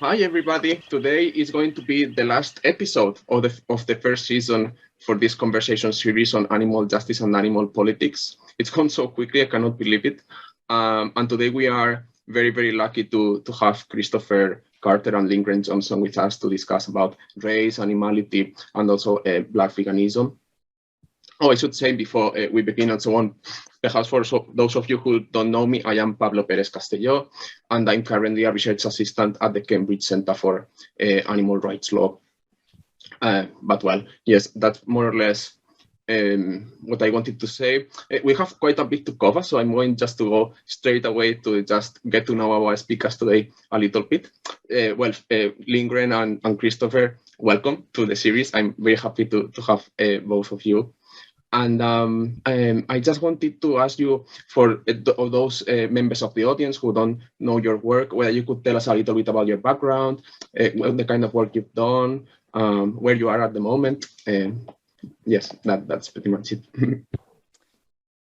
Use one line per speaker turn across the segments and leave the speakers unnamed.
Hi, everybody. Today is going to be the last episode of the first season for this conversation series on animal justice and animal politics. It's gone so quickly, I cannot believe it. And today we are very, very lucky to have Christopher Carter and Lindgren Johnson with us to discuss about race, animality, and also Black veganism. Oh, I should say before we begin and so on, perhaps for those of you who don't know me, I am Pablo Pérez Castello, and I'm currently a research assistant at the Cambridge Center for Animal Rights Law. But well, yes, that's more or less what I wanted to say. We have quite a bit to cover, so I'm going just to go straight away to just get to know our speakers today a little bit. Lindgren and Christopher, welcome to the series. I'm very happy to have both of you. And I just wanted to ask you, for those members of the audience who don't know your work, whether you could tell us a little bit about your background, the kind of work you've done, where you are at the moment. Yes, that's pretty much it.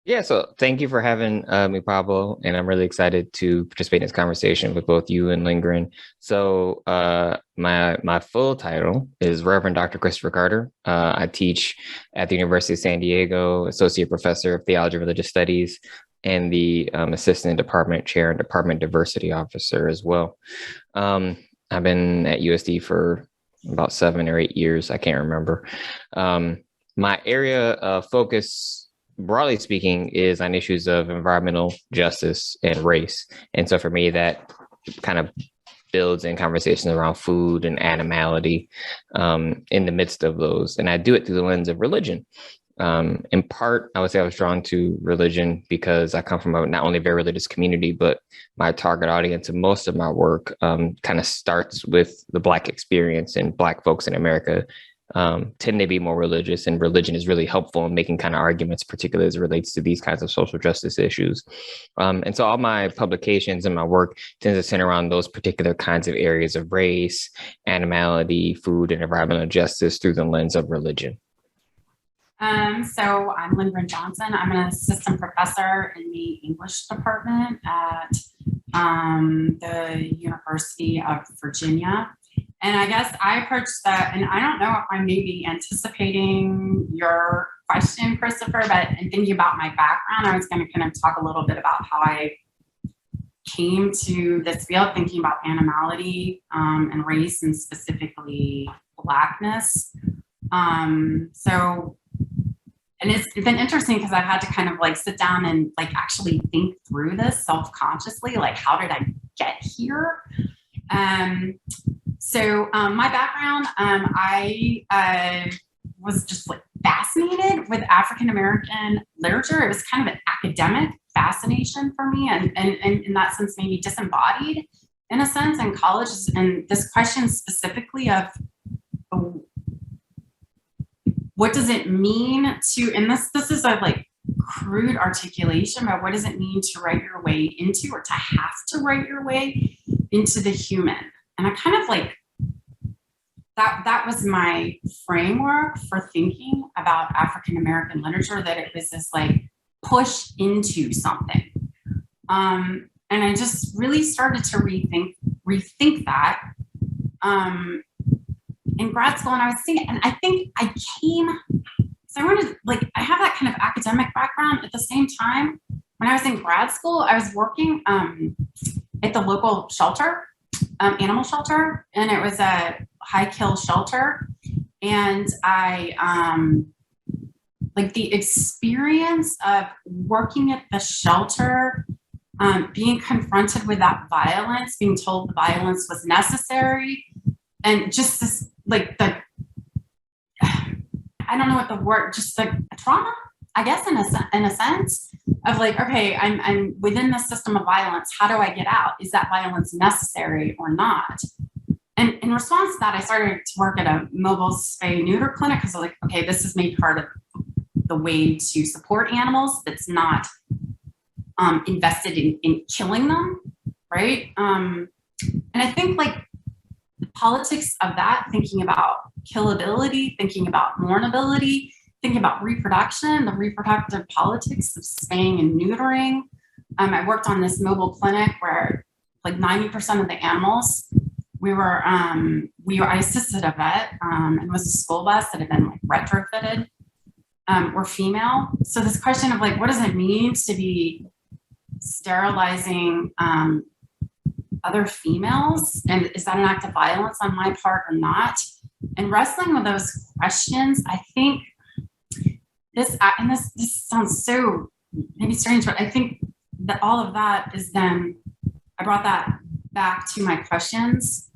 Yeah, so thank you for having me, Pablo, and I'm really excited to participate in this conversation with both you and Lindgren. So my full title is Reverend Dr. Christopher Carter. I teach at the University of San Diego, Associate Professor of Theology and Religious Studies, and the Assistant Department Chair and Department Diversity Officer as well. I've been at USD for about 7 or 8 years. I can't remember. My area of focus, broadly speaking, is on issues of environmental justice and race. And so for me, that kind of builds in conversations around food and animality in the midst of those. And I do it through the lens of religion. In part, I would say I was drawn to religion because I come from a not only very religious community, but my target audience and most of my work kind of starts with the Black experience, and Black folks in America tend to be more religious, and religion is really helpful in making kind of arguments, particularly as it relates to these kinds of social justice issues. And so all my publications and my work tends to center around those particular kinds of areas of race, animality, food, and environmental justice through the lens of religion.
So I'm Lindgren Johnson. I'm an assistant professor in the English department at the University of Virginia. And I guess I approached that, and I don't know if I may be anticipating your question, Christopher, but in thinking about my background, I was going to kind of talk a little bit about how I came to this field, thinking about animality and race, and specifically Blackness. And it's been interesting because I've had to kind of like sit down and like actually think through this self-consciously, like how did I get here? So my background, I was just like fascinated with African-American literature. It was kind of an academic fascination for me, and in that sense, maybe disembodied in a sense in college. And this question specifically of what does it mean to, and this is a like crude articulation, but what does it mean to write your way into, or to have to write your way into the human? And I kind of like, that was my framework for thinking about African-American literature, that it was this like push into something. And I just really started to rethink that in grad school. And I was thinking, and I think I wanted, like, I have that kind of academic background. At the same time, when I was in grad school, I was working at the local shelter, animal shelter, and it was a high kill shelter. And I, like the experience of working at the shelter, being confronted with that violence, being told the violence was necessary, and just this, like the, I don't know what the word, just the trauma, I guess, in a sense of like, okay, I'm within the system of violence. How do I get out? Is that violence necessary or not? And in response to that, I started to work at a mobile spay neuter clinic because I was like, okay, this is maybe part of the way to support animals that's not invested in killing them, right? And I think like the politics of that, thinking about killability, thinking about mournability, thinking about reproduction, the reproductive politics of spaying and neutering. I worked on this mobile clinic where like 90% of the animals I assisted a vet, and was a school bus that had been like retrofitted, were female. So this question of like, what does it mean to be sterilizing other females, and is that an act of violence on my part or not? And wrestling with those questions, I think this sounds so maybe strange, but I think that all of that is then, I brought that back to my questions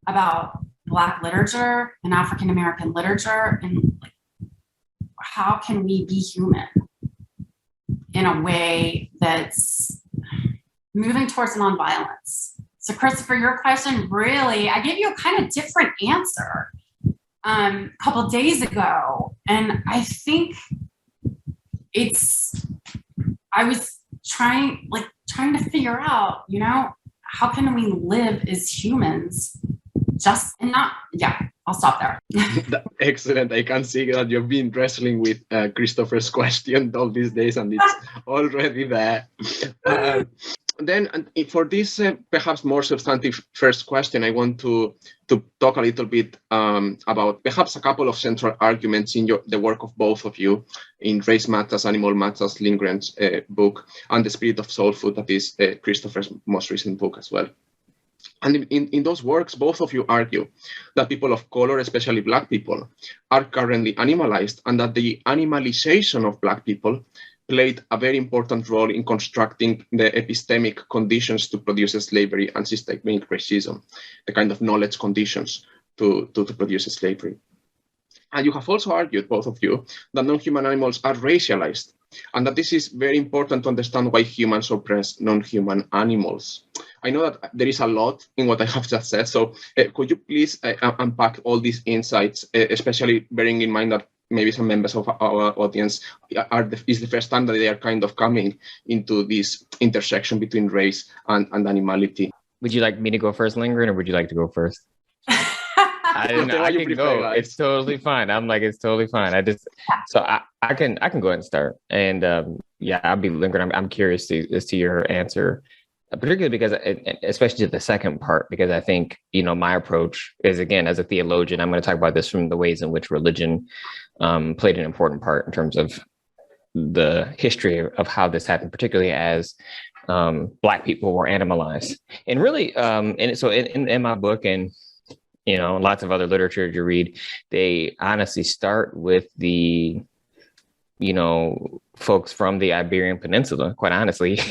about Black literature and African American literature, and like, how can we be human in a way that's moving towards nonviolence? So Christopher, your question, really, I gave you a kind of different answer a couple of days ago. And I think I was trying to figure out, how can we live as humans I'll stop there.
Excellent. I can see that you've been wrestling with Christopher's question all these days, and it's already there. Then for this perhaps more substantive first question, I want to talk a little bit about perhaps a couple of central arguments in the work of both of you in Race Matters, Animal Matters, Lindgren's book, and The Spirit of Soul Food, that is Christopher's most recent book as well. And in those works, both of you argue that people of color, especially Black people, are currently animalized, and that the animalization of Black people played a very important role in constructing the epistemic conditions to produce slavery and systemic racism, the kind of knowledge conditions to produce slavery. And you have also argued, both of you, that non-human animals are racialized, and that this is very important to understand why humans oppress non-human animals. I know that there is a lot in what I have just said, so could you please unpack all these insights, especially bearing in mind that maybe some members of our audience is the first time that they are kind of coming into this intersection between race and animality.
Would you like me to go first, Lindgren, or would you like to go first? I don't know. I can go. Guys. It's totally fine. I'm like, it's totally fine. I can go ahead and start. And I'll be Lindgren. I'm curious as to your answer, particularly because, especially to the second part, because I think, my approach is, again, as a theologian, I'm going to talk about this from the ways in which religion played an important part in terms of the history of how this happened, particularly as Black people were animalized. And really, and so in my book, and lots of other literature you read, they honestly start with the folks from the Iberian Peninsula, quite honestly. So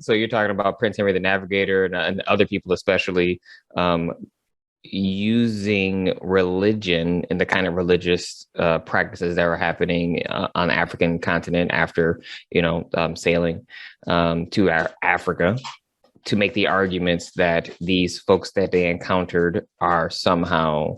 you're talking about Prince Henry the Navigator and other people, especially using religion and the kind of religious practices that were happening on the African continent after, sailing to Africa, to make the arguments that these folks that they encountered are somehow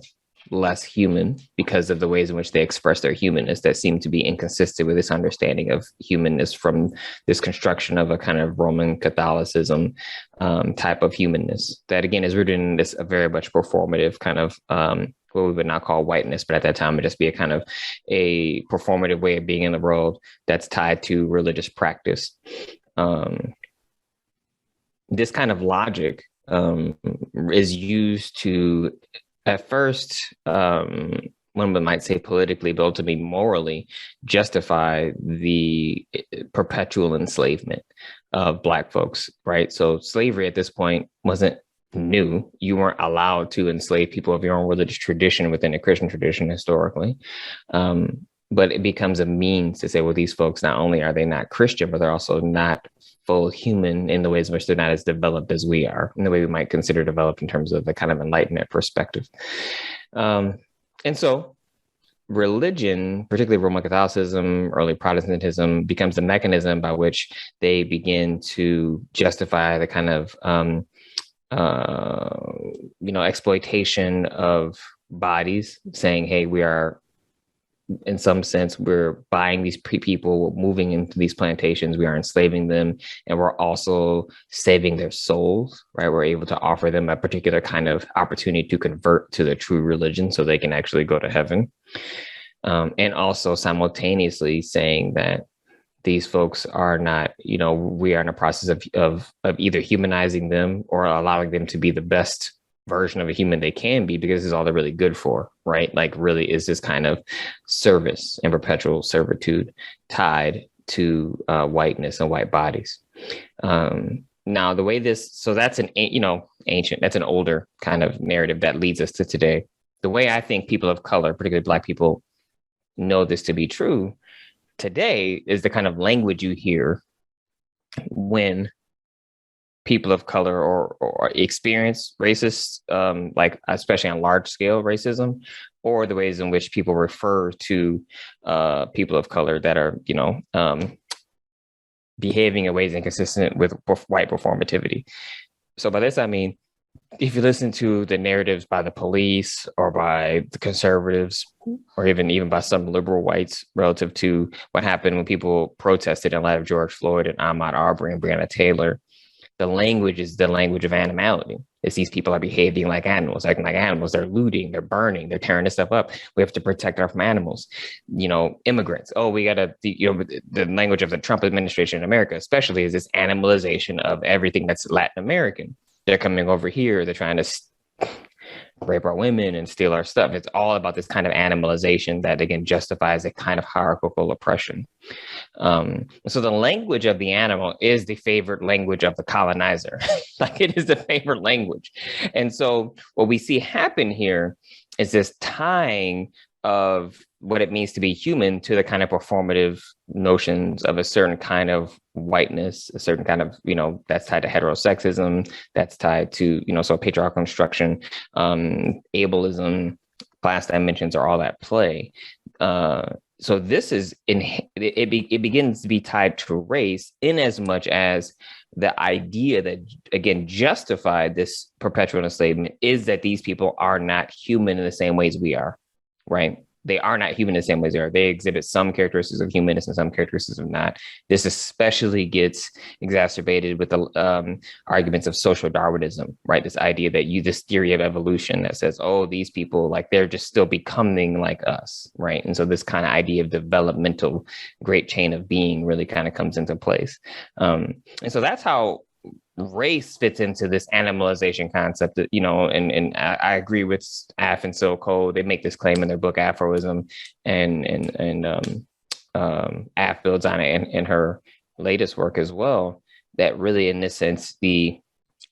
less human because of the ways in which they express their humanness that seem to be inconsistent with this understanding of humanness from this construction of a kind of Roman Catholicism type of humanness that, again, is rooted in this a very much performative kind of what we would now call whiteness, but at that time it just be a kind of a performative way of being in the world that's tied to religious practice. This kind of logic is used to, at first, one might say politically, but ultimately morally, justify the perpetual enslavement of Black folks, right? So slavery at this point wasn't new. You weren't allowed to enslave people of your own religious tradition within a Christian tradition historically. But it becomes a means to say, well, these folks, not only are they not Christian, but they're also not full human in the ways in which they're not as developed as we are, in the way we might consider developed in terms of the kind of Enlightenment perspective. And so religion, particularly Roman Catholicism, early Protestantism, becomes the mechanism by which they begin to justify the kind of, exploitation of bodies, saying, hey, we are, in some sense, we're buying these people, we're moving into these plantations, we are enslaving them, and we're also saving their souls, right? We're able to offer them a particular kind of opportunity to convert to the true religion so they can actually go to heaven. And also simultaneously saying that these folks are not, we are in a process of either humanizing them or allowing them to be the best version of a human they can be, because this is all they're really good for, right? Like, really is this kind of service and perpetual servitude tied to whiteness and white bodies. Now, the way so that's ancient, that's an older kind of narrative that leads us to today. The way I think people of color, particularly Black people, know this to be true today is the kind of language you hear when people of color or experience racist, like especially on large scale racism, or the ways in which people refer to people of color that are, behaving in ways inconsistent with white performativity. So by this, I mean, if you listen to the narratives by the police or by the conservatives, or even by some liberal whites relative to what happened when people protested in light of George Floyd and Ahmaud Arbery and Breonna Taylor, the language is the language of animality. It's these people are behaving like animals, acting like animals. They're looting, they're burning, they're tearing this stuff up. We have to protect our animals. Immigrants. Oh, we got to, the language of the Trump administration in America, especially, is this animalization of everything that's Latin American. They're coming over here. They're trying to rape our women and steal our stuff. It's all about this kind of animalization that, again, justifies a kind of hierarchical oppression. So the language of the animal is the favorite language of the colonizer. Like, it is the favorite language. And so what we see happen here is this tying of what it means to be human to the kind of performative notions of a certain kind of whiteness, a certain kind of, that's tied to heterosexism, that's tied to, so patriarchal construction, ableism, class dimensions are all at play. So this is, it begins to be tied to race, in as much as the idea that, again, justified this perpetual enslavement is that these people are not human in the same ways we are, right? They are not human in the same ways they are. They exhibit some characteristics of humanness and some characteristics of not. This especially gets exacerbated with the arguments of social Darwinism, right? This idea that this theory of evolution that says, oh, these people, like, they're just still becoming like us, right? And so this kind of idea of developmental great chain of being really kind of comes into place. And so that's how race fits into this animalization concept, and I agree with Af and Silco. They make this claim in their book Afroism, and Af builds on it in her latest work as well, that really, in this sense, the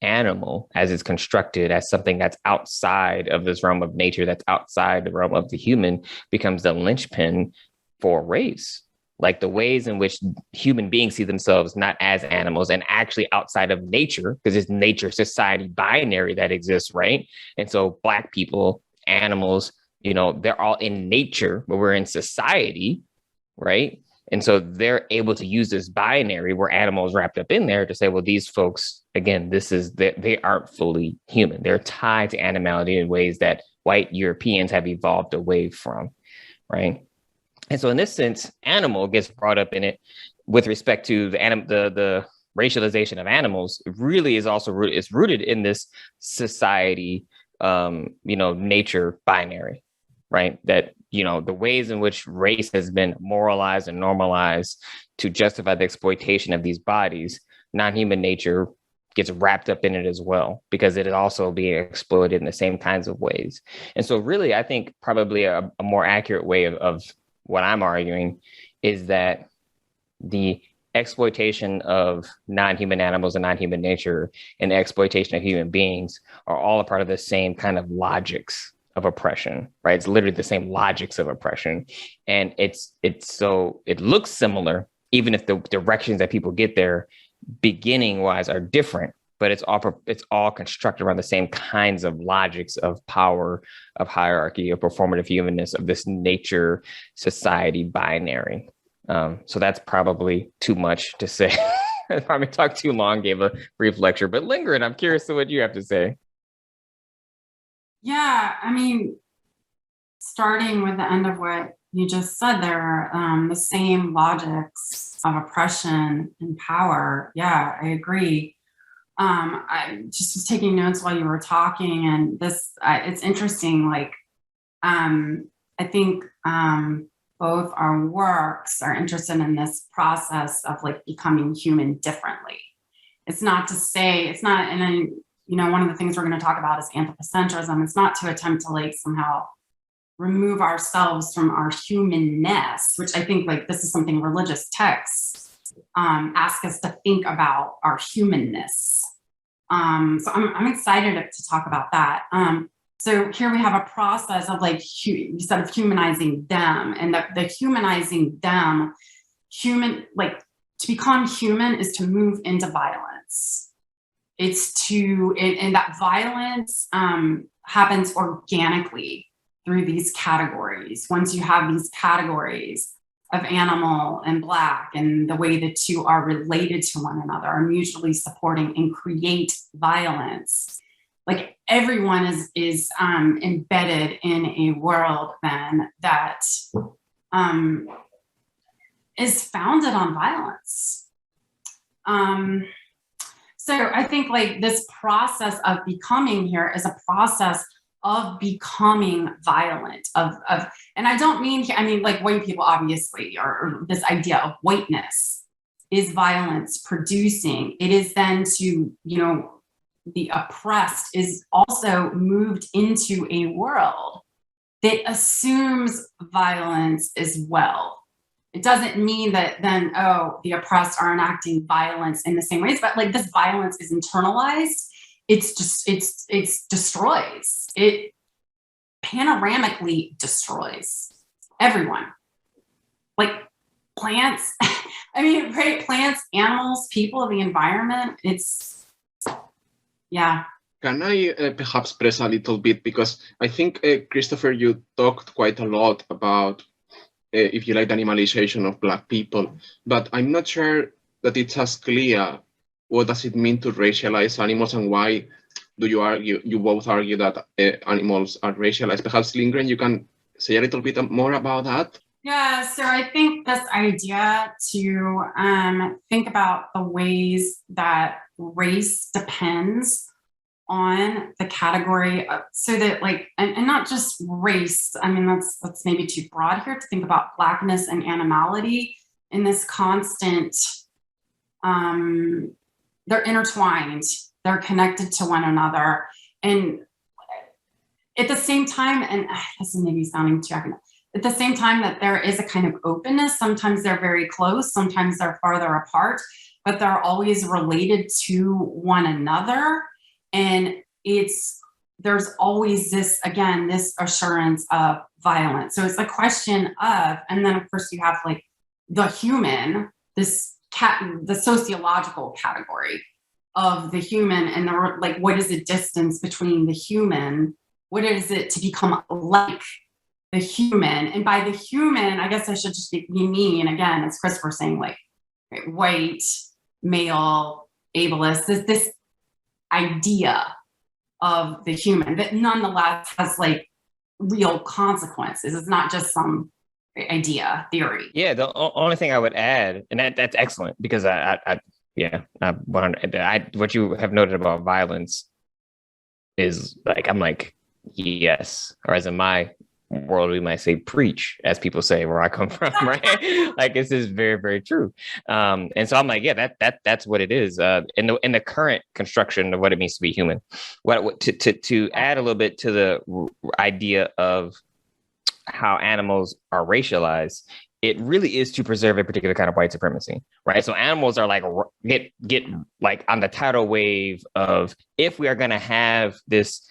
animal, as it's constructed as something that's outside of this realm of nature, that's outside the realm of the human, becomes the linchpin for race. Like, the ways in which human beings see themselves not as animals and actually outside of nature, because it's nature society binary that exists, right? And so Black people, animals, they're all in nature, but we're in society, right? And so they're able to use this binary where animals wrapped up in there to say, well, these folks, again, they aren't fully human. They're tied to animality in ways that white Europeans have evolved away from, right? And so in this sense, animal gets brought up in it with respect to the racialization of animals. It really is also rooted in this society, nature binary, right? That, the ways in which race has been moralized and normalized to justify the exploitation of these bodies, non-human nature gets wrapped up in it as well, because it is also being exploited in the same kinds of ways. And so really, I think probably a more accurate way of what I'm arguing is that the exploitation of non-human animals and non-human nature and the exploitation of human beings are all a part of the same kind of logics of oppression, right? It's literally the same logics of oppression. And it looks similar, even if the directions that people get there beginning wise are different, but it's all constructed around the same kinds of logics of power, of hierarchy, of performative humanness, of this nature society binary. So that's probably too much to say. I probably talked too long, gave a brief lecture, but Lindgren, I'm curious to what you have to say.
Yeah, I mean, starting with the end of what you just said there, the same logics of oppression and power. Yeah, I agree. I just was taking notes while you were talking, and this, it's interesting. Like, I think both our works are interested in this process of like becoming human differently. It's not to say, it's not, and then, you know, one of the things we're going to talk about is anthropocentrism. It's not to attempt to like somehow remove ourselves from our humanness, which I think like this is something religious texts ask us to think about our humanness. So I'm excited to talk about that. So here we have a process of like, you said of humanizing them, and the humanizing them, like to become human is to move into violence. It's to, and that violence happens organically through these categories. Once you have these categories of animal and Black, and the way the two are related to one another, are mutually supporting and create violence. Like everyone is embedded in a world then that is founded on violence. So I think like this process of becoming here is a process of becoming violent, and I don't mean, I mean, like white people obviously, or this idea of whiteness is violence producing. It is then to, you know, the oppressed is also moved into a world that assumes violence as well. It doesn't mean that then, oh, the oppressed are enacting violence in the same ways, but like this violence is internalized. It's just, it's destroys. It panoramically destroys everyone. Like plants, I mean, right? Plants, animals, people, the environment. It's, yeah.
Can I perhaps press a little bit? Because I think, Christopher, you talked quite a lot about, if you like, the animalization of Black people, but I'm not sure that it's as clear what does it mean to racialize animals, and why do you both argue that animals are racialized? Perhaps, Lindgren, you can say a little bit more about that?
Yeah, so I think this idea to think about the ways that race depends on the category of, so that like, and not just race, I mean, that's maybe too broad here to think about Blackness and animality in this constant, they're intertwined, they're connected to one another. And at the same time, and this is maybe sounding too academic, at the same time that there is a kind of openness, sometimes they're very close, sometimes they're farther apart, but they're always related to one another. And there's always this, again, this assurance of violence. So it's a question of, and then of course you have like the human, the sociological category of the human, and like, what is the distance between the human? What is it to become like the human? And by the human, I guess I should just mean, again, as Chris was saying, like white, male, ableist, this idea of the human that nonetheless has like real consequences. It's not just some idea, theory.
Yeah, the only thing I would add, and that's excellent, because what you have noted about violence is like, I'm like, yes, or as in my world, we might say preach, as people say where I come from, right? Like, this is very, very true. And so I'm like, yeah, that's what it is. In the current construction of what it means to be human. To add a little bit to the idea of how animals are racialized, it really is to preserve a particular kind of white supremacy, right? So animals are like get like on the tidal wave of, if we are going to have this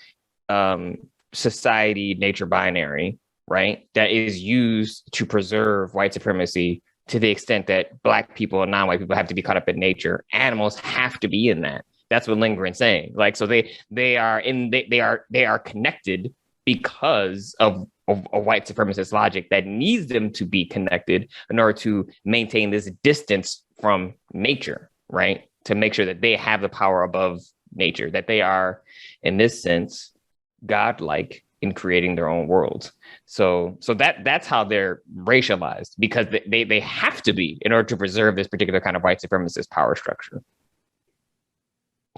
society nature binary, right, that is used to preserve white supremacy to the extent that Black people and non-white people have to be caught up in nature, animals have to be in that. That's what Lindgren's saying. Like, so they are connected because of a white supremacist logic that needs them to be connected in order to maintain this distance from nature, right? To make sure that they have the power above nature, that they are, in this sense, godlike in creating their own worlds. So that's how they're racialized, because they have to be in order to preserve this particular kind of white supremacist power structure.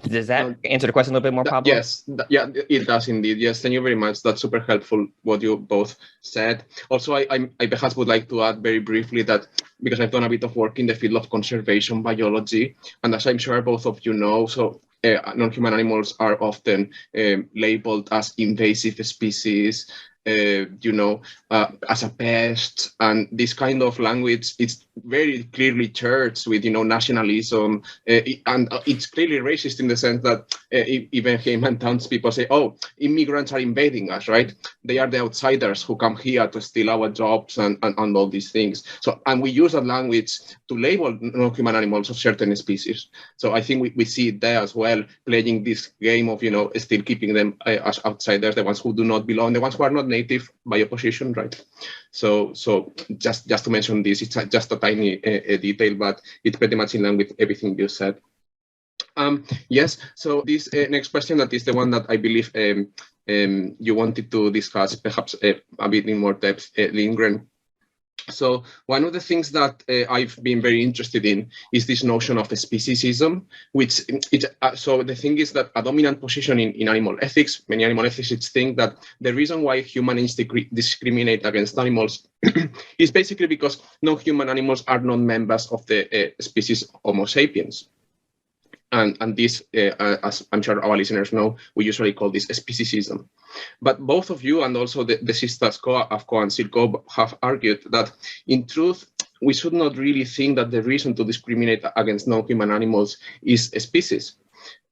Does that answer the question a little bit more, Pablo?
Yes, yeah, it does indeed. Yes, thank you very much. That's super helpful what you both said. Also, I perhaps would like to add very briefly that because I've done a bit of work in the field of conservation biology, and as I'm sure both of you know, so non-human animals are often labeled as invasive species, as a pest, and this kind of language is very clearly charged with, nationalism, and it's clearly racist in the sense that even him and townspeople say, "Oh, immigrants are invading us, right? They are the outsiders who come here to steal our jobs and all these things." So, and we use that language to label non-human animals of certain species. So I think we see it there as well, playing this game of, still keeping them as outsiders, the ones who do not belong, the ones who are not native by opposition, right? So just to mention this, it's just a tiny detail, but it's pretty much in line with everything you said. Yes, so this next question, that is the one that I believe you wanted to discuss perhaps a bit in more depth, Lindgren. So one of the things that I've been very interested in is this notion of speciesism, which so the thing is that a dominant position in animal ethics, many animal ethicists think that the reason why humans discriminate against animals is basically because non-human animals are not members of the species Homo sapiens. And this, as I'm sure our listeners know, we usually call this speciesism. But both of you and also the sisters Afko and Silko have argued that, in truth, we should not really think that the reason to discriminate against non-human animals is a species.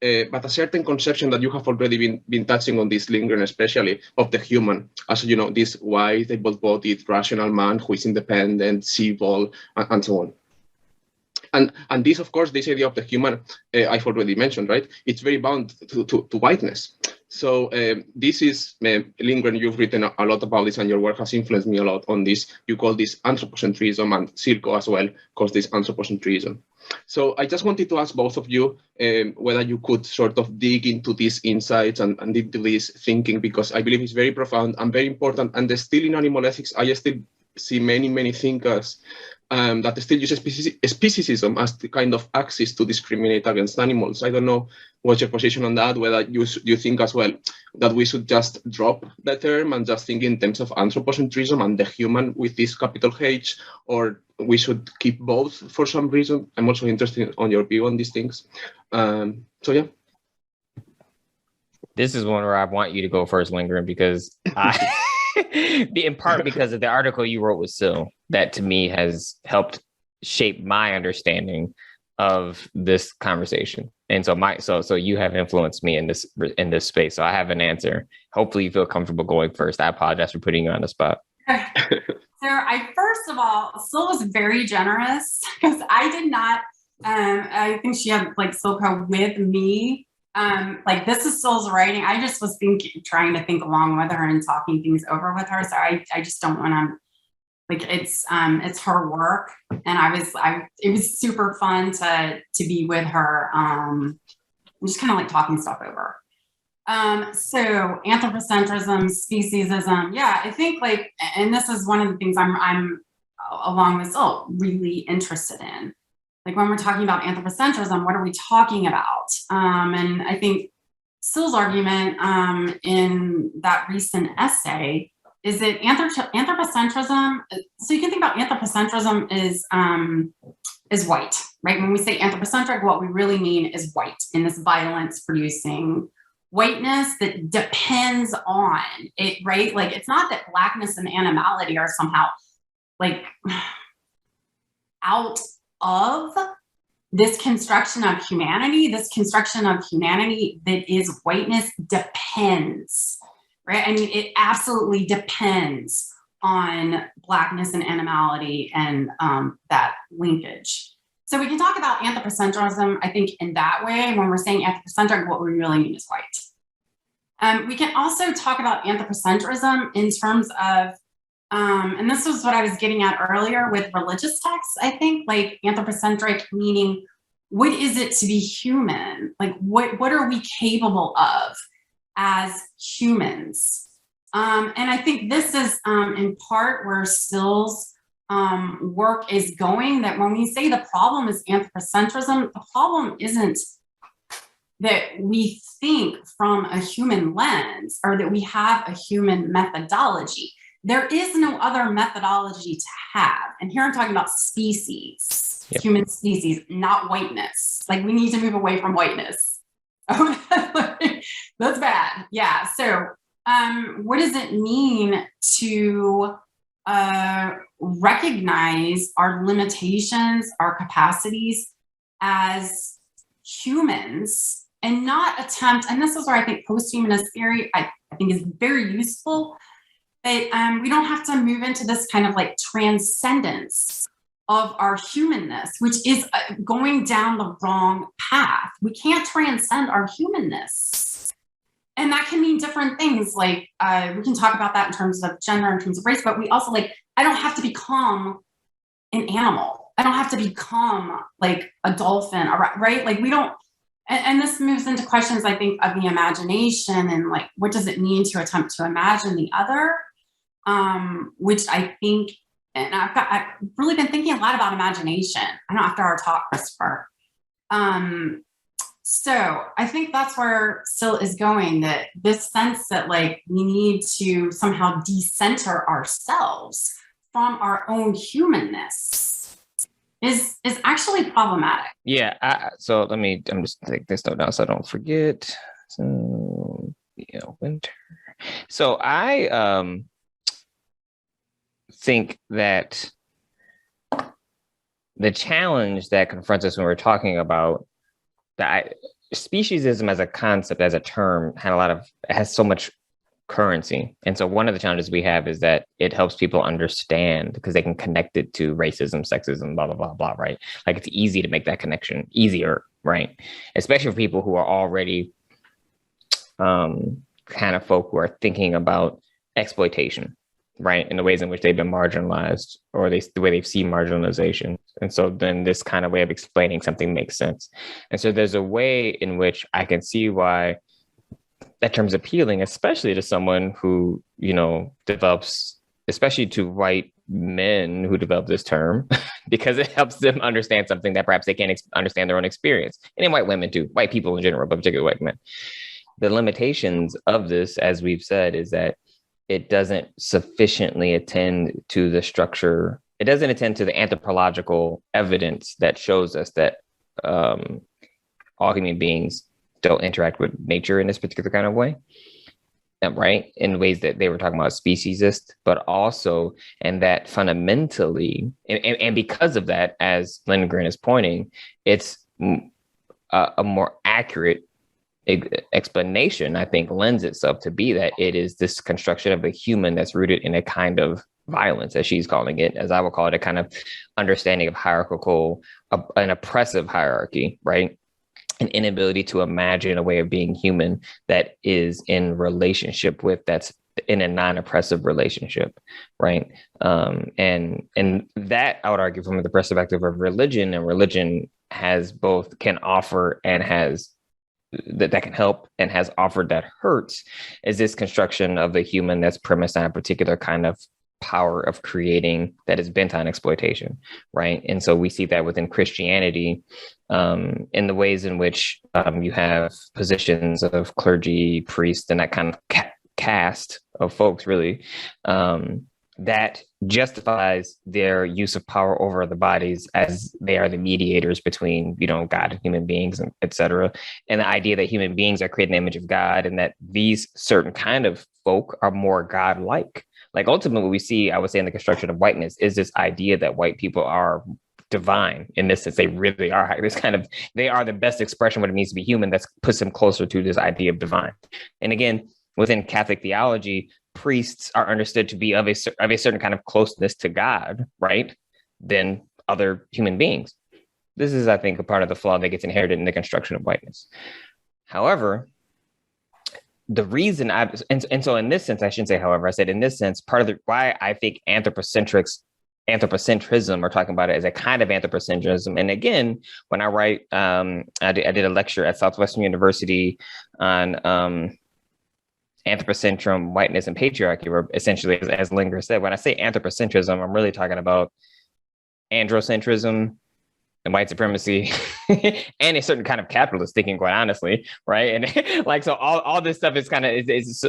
But a certain conception that you have already been touching on this, Lindgren, especially, of the human as, this white, able-bodied, rational man who is independent, civil, and so on. And this, of course, this idea of the human, I've already mentioned, right? It's very bound to whiteness. So this is, Lindgren, you've written a lot about this, and your work has influenced me a lot on this. You call this anthropocentrism, and Silko as well calls this anthropocentrism. So I just wanted to ask both of you whether you could sort of dig into these insights and into this thinking, because I believe it's very profound and very important. And still in animal ethics, I still see many thinkers that still use speciesism as the kind of axis to discriminate against animals. I don't know what's your position on that, whether you think as well that we should just drop the term and just think in terms of anthropocentrism and the human with this capital H, or we should keep both for some reason. I'm also interested on your view on these things. So yeah.
This is one where I want you to go first, Lindgren, because in part because of the article you wrote with Sil, that to me has helped shape my understanding of this conversation. And so you have influenced me in this space. So I have an answer. Hopefully you feel comfortable going first. I apologize for putting you on the spot.
So first of all, Sil was very generous, because I did not, I think she had Silko with me. This is Sil's writing. I just was trying to think along with her and talking things over with her. So I just don't want to, it's her work. And it was super fun to be with her. Just kind of talking stuff over. So anthropocentrism, speciesism. Yeah, I think and this is one of the things I'm along with Sil really interested in. When we're talking about anthropocentrism, what are we talking about? And I think Sil's argument in that recent essay is that anthropocentrism, so you can think about anthropocentrism is white, right? When we say anthropocentric, what we really mean is white, in this violence-producing whiteness that depends on it, right? It's not that blackness and animality are somehow out of this construction of humanity. This construction of humanity that is whiteness depends, right? I mean, it absolutely depends on blackness and animality and that linkage. So we can talk about anthropocentrism, I think, in that way. When we're saying anthropocentric, what we really mean is white. We can also talk about anthropocentrism in terms of and this was what I was getting at earlier with religious texts, I think, anthropocentric meaning, what is it to be human? What are we capable of as humans? And I think this is in part where Sil's work is going, that when we say the problem is anthropocentrism, the problem isn't that we think from a human lens, or that we have a human methodology. There is no other methodology to have. And here I'm talking about species,
Yep.
Human species, not whiteness. Like, we need to move away from whiteness. Oh, that's bad. Yeah. So what does it mean to recognize our limitations, our capacities as humans, and not attempt, and this is where I think post-humanist theory, I think, is very useful, that we don't have to move into this kind of like transcendence of our humanness, which is going down the wrong path. We can't transcend our humanness. And that can mean different things. Like, we can talk about that in terms of gender, in terms of race, but we also, like, I don't have to become an animal. I don't have to become like a dolphin, right? Like, we don't, and this moves into questions, I think, of the imagination and like, what does it mean to attempt to imagine the other? Which I think, and I've really been thinking a lot about imagination. I know, after our talk, Christopher. So I think that's where Syl is going, that this sense that like we need to somehow decenter ourselves from our own humanness is actually problematic.
Yeah. So I'm just take this note down so I don't forget. So, winter. So I think that the challenge that confronts us when we're talking about speciesism as a concept, as a term, has so much currency. And so one of the challenges we have is that it helps people understand, because they can connect it to racism, sexism, blah, blah, blah, blah, right? Like, it's easy to make that connection easier, right? Especially for people who are already kind of folk who are thinking about exploitation, right? In the ways in which they've been marginalized, or the way they see marginalization. And so then this kind of way of explaining something makes sense. And so there's a way in which I can see why that term's appealing, especially to someone who, develops, especially to white men who develop this term, because it helps them understand something that perhaps they can't understand their own experience. And in white women too, white people in general, but particularly white men. The limitations of this, as we've said, is that it doesn't sufficiently attend to the structure. It doesn't attend to the anthropological evidence that shows us that all human beings don't interact with nature in this particular kind of way, right? In ways that they were talking about speciesist, but also, and that fundamentally, and because of that, as Lindgren is pointing, it's a more accurate explanation, I think, lends itself to be that it is this construction of the human that's rooted in a kind of violence, as she's calling it, as I will call it, a kind of understanding of hierarchical, an oppressive hierarchy, right? An inability to imagine a way of being human that is in relationship with, that's in a non-oppressive relationship, right? And that, I would argue, from the perspective of religion, and religion has both, can offer, and has that can help, and has offered that hurts, is this construction of the human that's premised on a particular kind of power of creating that is bent on exploitation, right? And so we see that within Christianity, in the ways in which you have positions of clergy, priests, and that kind of caste of folks, really, that justifies their use of power over the bodies as they are the mediators between, God and human beings, and et cetera. And the idea that human beings are created in the image of God, and that these certain kind of folk are more God-like. Like, ultimately, what we see, I would say, in the construction of whiteness is this idea that white people are divine in this sense. They really are. They are the best expression of what it means to be human. That puts them closer to this idea of divine. And again, within Catholic theology, priests are understood to be of a certain kind of closeness to God, right, than other human beings. This is, I think, a part of the flaw that gets inherited in the construction of whiteness. However, the reason and so in this sense, I shouldn't say however, I said in this sense, part of why I think anthropocentrism, or talking about it as a kind of anthropocentrism. And again, when I write, I did a lecture at Southwestern University on anthropocentrism, whiteness, and patriarchy, where essentially, as Lindgren said, when I say anthropocentrism, I'm really talking about androcentrism, and white supremacy and a certain kind of capitalist thinking, quite honestly, right? And like, so all this stuff is kind of,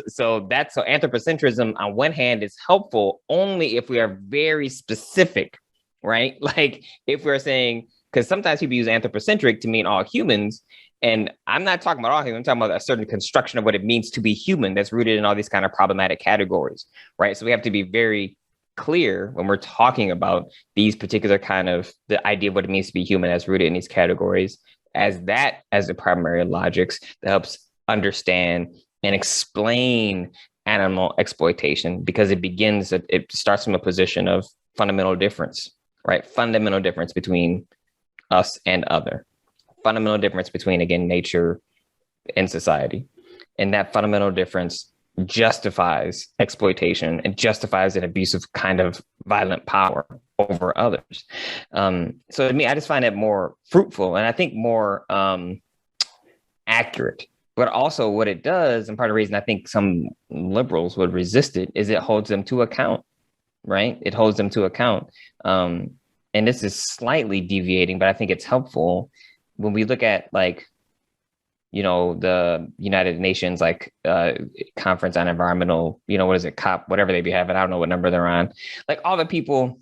so anthropocentrism on one hand is helpful only if we are very specific, right? Like if we're saying, because sometimes people use anthropocentric to mean all humans, and I'm not talking about all humans, I'm talking about a certain construction of what it means to be human that's rooted in all these kind of problematic categories, right? So we have to be very clear when we're talking about these particular kind of the idea of what it means to be human as rooted in these categories as the primary logics that helps understand and explain animal exploitation, because it starts from a position of fundamental difference, right? Fundamental difference between us and other, fundamental difference between, again, nature and society. And that fundamental difference justifies exploitation and justifies an abusive kind of violent power over others. So to me, I just find it more fruitful and I think more accurate. But also what it does, and part of the reason I think some liberals would resist it, is it holds them to account, right? It holds them to account. And this is slightly deviating, but I think it's helpful when we look at, like, you know, the United Nations, like conference on environmental, you know, what is it, COP, whatever they be having, I don't know what number they're on, like all the people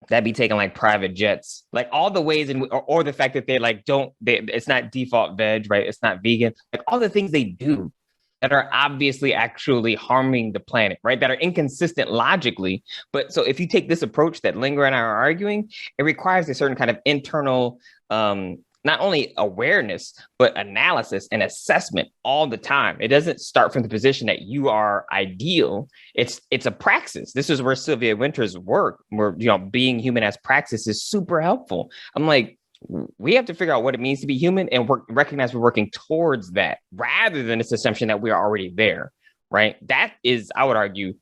that be taking like private jets, like all the ways or the fact that they like it's not default veg, right? It's not vegan, like all the things they do that are obviously actually harming the planet, right? That are inconsistent logically. But so if you take this approach that Lindgren and I are arguing, it requires a certain kind of internal, not only awareness, but analysis and assessment all the time. It doesn't start from the position that you are ideal. It's a praxis. This is where Sylvia Winter's work, where, you know, being human as praxis is super helpful. I'm like, we have to figure out what it means to be human and recognize we're working towards that rather than this assumption that we are already there, right? That is, I would argue,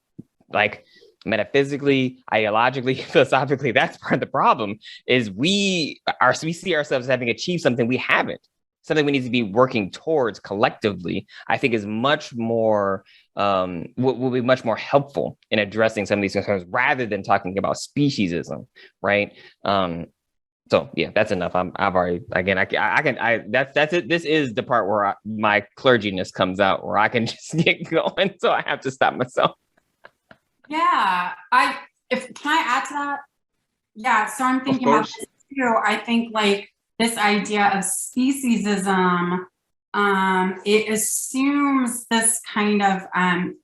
like, metaphysically, ideologically, philosophically, that's part of the problem, is we see ourselves as having achieved something we haven't, something we need to be working towards collectively. I think is much more, will be much more helpful in addressing some of these concerns rather than talking about speciesism, right? So yeah, that's enough. I've already, again, that's it. This is the part where my clerginess comes out, where I can just get going. So I have to stop myself.
Yeah, can I add to that? Yeah, so I'm thinking about this too. I think like this idea of speciesism, it assumes this kind of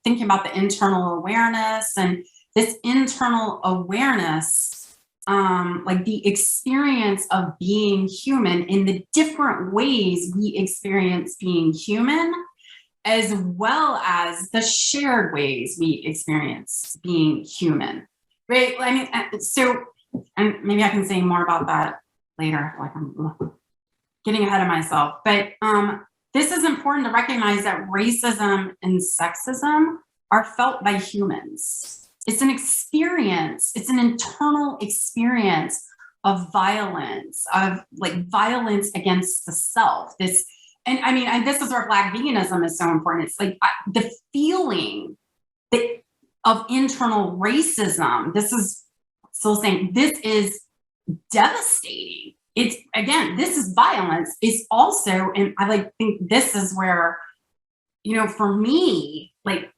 thinking about the internal awareness, and this internal awareness, like the experience of being human in the different ways we experience being human, as well as the shared ways we experience being human, right? I mean, so, and maybe I can say more about that later, like I'm getting ahead of myself, but this is important to recognize that racism and sexism are felt by humans. It's an experience, it's an internal experience of violence, against the self. And I mean, and this is where Black veganism is so important. It's like the feeling of internal racism. This is still saying this is devastating. It's, again, this is violence. It's also, and I think this is where, you know, for me, like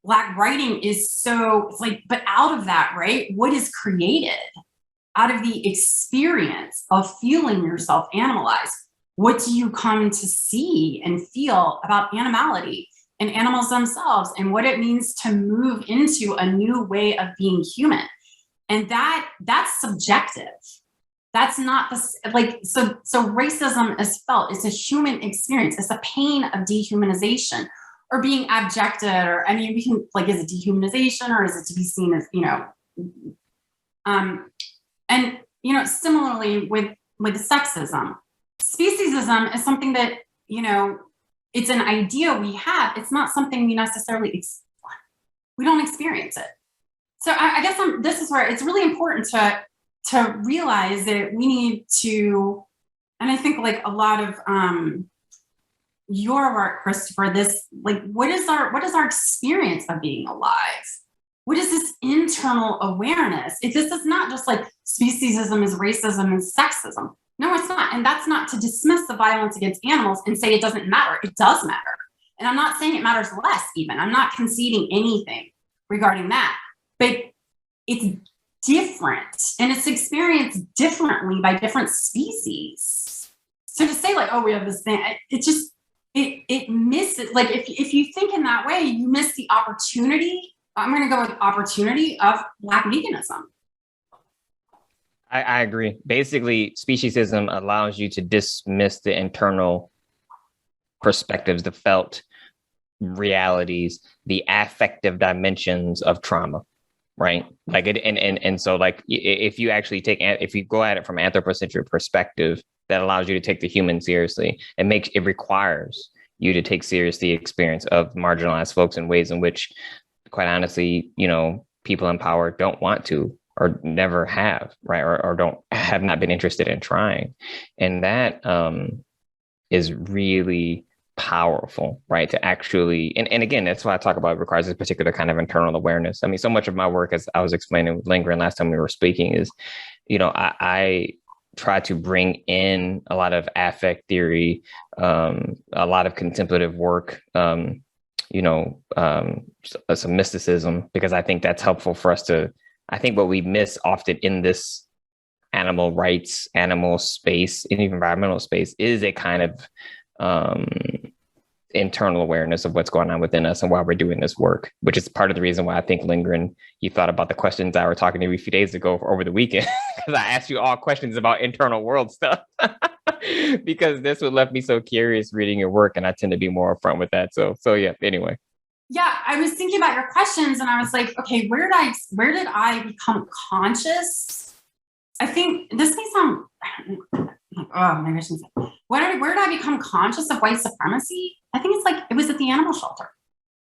Black writing is so, it's like, but out of that, right? What is created? Out of the experience of feeling yourself animalized, what do you come to see and feel about animality and animals themselves and what it means to move into a new way of being human? And that's subjective. That's not so racism is felt. It's a human experience. It's a pain of dehumanization or being abjected, or, I mean, we can, like, is it dehumanization or is it to be seen as, you know, and, you know, similarly with sexism, speciesism is something that, you know, it's an idea we have. It's not something we necessarily, we don't experience it. So I guess this is where it's really important to realize that we need to, and I think like a lot of your work, Christopher, this, like, what is our experience of being alive? what is this internal awareness? If this is not just like speciesism is racism and sexism. No, it's not. And that's not to dismiss the violence against animals and say it doesn't matter. It does matter. And I'm not saying it matters less even. I'm not conceding anything regarding that. But it's different and it's experienced differently by different species. So to say like, oh, we have this thing, it misses, like if you think in that way, you miss the opportunity. I'm going to go with opportunity of Black veganism.
I agree. Basically, speciesism allows you to dismiss the internal perspectives, the felt realities, the affective dimensions of trauma, right? Like it, and so like if you actually if you go at it from an anthropocentric perspective, that allows you to take the human seriously. It requires you to take seriously the experience of marginalized folks in ways in which, quite honestly, people in power don't want to or never have, right? Or have not been interested in trying. And that is really powerful, right? To actually, and again, that's why I talk about it requires this particular kind of internal awareness. I mean, so much of my work, as I was explaining with Lindgren last time we were speaking, is, I try to bring in a lot of affect theory, a lot of contemplative work, some mysticism, because I think that's helpful for us to, I think what we miss often in this animal rights, animal space, and even environmental space is a kind of internal awareness of what's going on within us and why we're doing this work, which is part of the reason why I think Lindgren, you thought about the questions I were talking to you a few days ago over the weekend, because I asked you all questions about internal world stuff, because this would left me so curious reading your work, and I tend to be more upfront with that. So yeah, anyway.
Yeah, I was thinking about your questions and I was like, okay, where did I become conscious? I think this may sound, oh, maybe I shouldn't say. Where did I become conscious of white supremacy? I think it's like, it was at the animal shelter,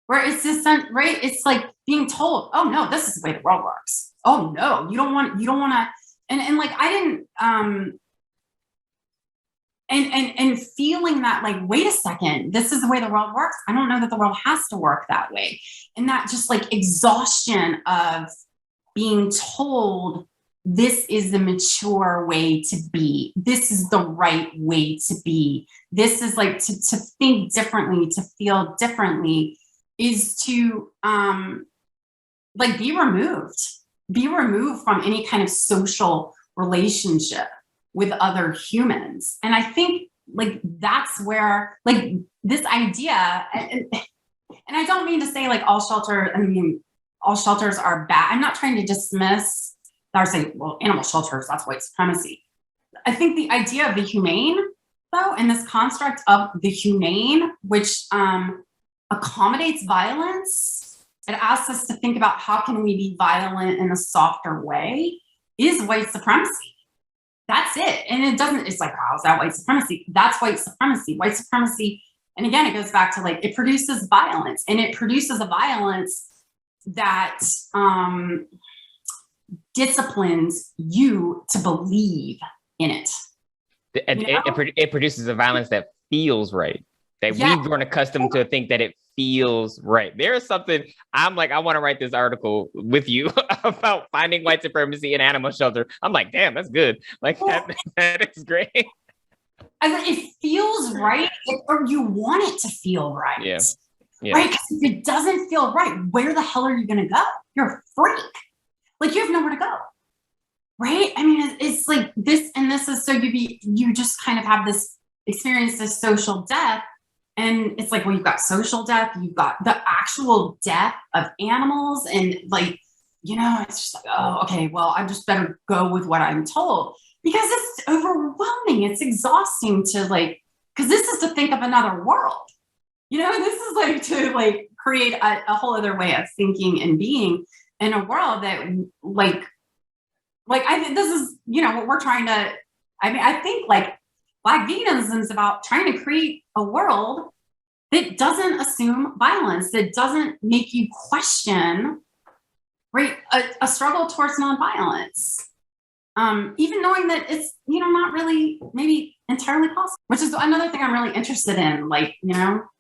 where it's just, right? It's like being told, oh no, this is the way the world works. Oh no, you don't want to, and like, I didn't, and feeling that like, wait a second, this is the way the world works. I don't know that the world has to work that way. And that just like exhaustion of being told, this is the mature way to be. This is the right way to be. This is like to think differently, to feel differently, is to like be removed from any kind of social relationship with other humans. And I think like that's where like this idea, and I don't mean to say like all shelters are bad. I'm not trying to dismiss or say, well, animal shelters, that's white supremacy. I think the idea of the humane, though, and this construct of the humane, which accommodates violence, it asks us to think about how can we be violent in a softer way, is white supremacy. That's it. And it's like, how is that white supremacy? That's white supremacy. White supremacy, and again, it goes back to like, it produces violence, and it produces a violence that disciplines you to believe in it.
It produces a violence that feels right, that we've grown accustomed to think that it feels right. There is something, I'm like, I want to write this article with you about finding white supremacy in animal shelter. I'm like, damn, that's good. Like, that is great.
It feels right, or you want it to feel right.
Yeah.
Right? Because if it doesn't feel right, where the hell are you going to go? You're a freak. Like, you have nowhere to go. Right? I mean, it's like this, and this is so you just kind of have this experience, this social death. And it's like, well, you've got social death, you've got the actual death of animals. And like, it's just like, oh, okay, well, I just better go with what I'm told, because it's overwhelming. It's exhausting to like, because this is to think of another world. This is like to like create a whole other way of thinking and being in a world that like I think this is, what we're trying to, I think like Black veganism is about trying to create a world that doesn't assume violence, that doesn't make you question, right, a struggle towards nonviolence. Even knowing that it's, not really maybe entirely possible, which is another thing I'm really interested in. Like,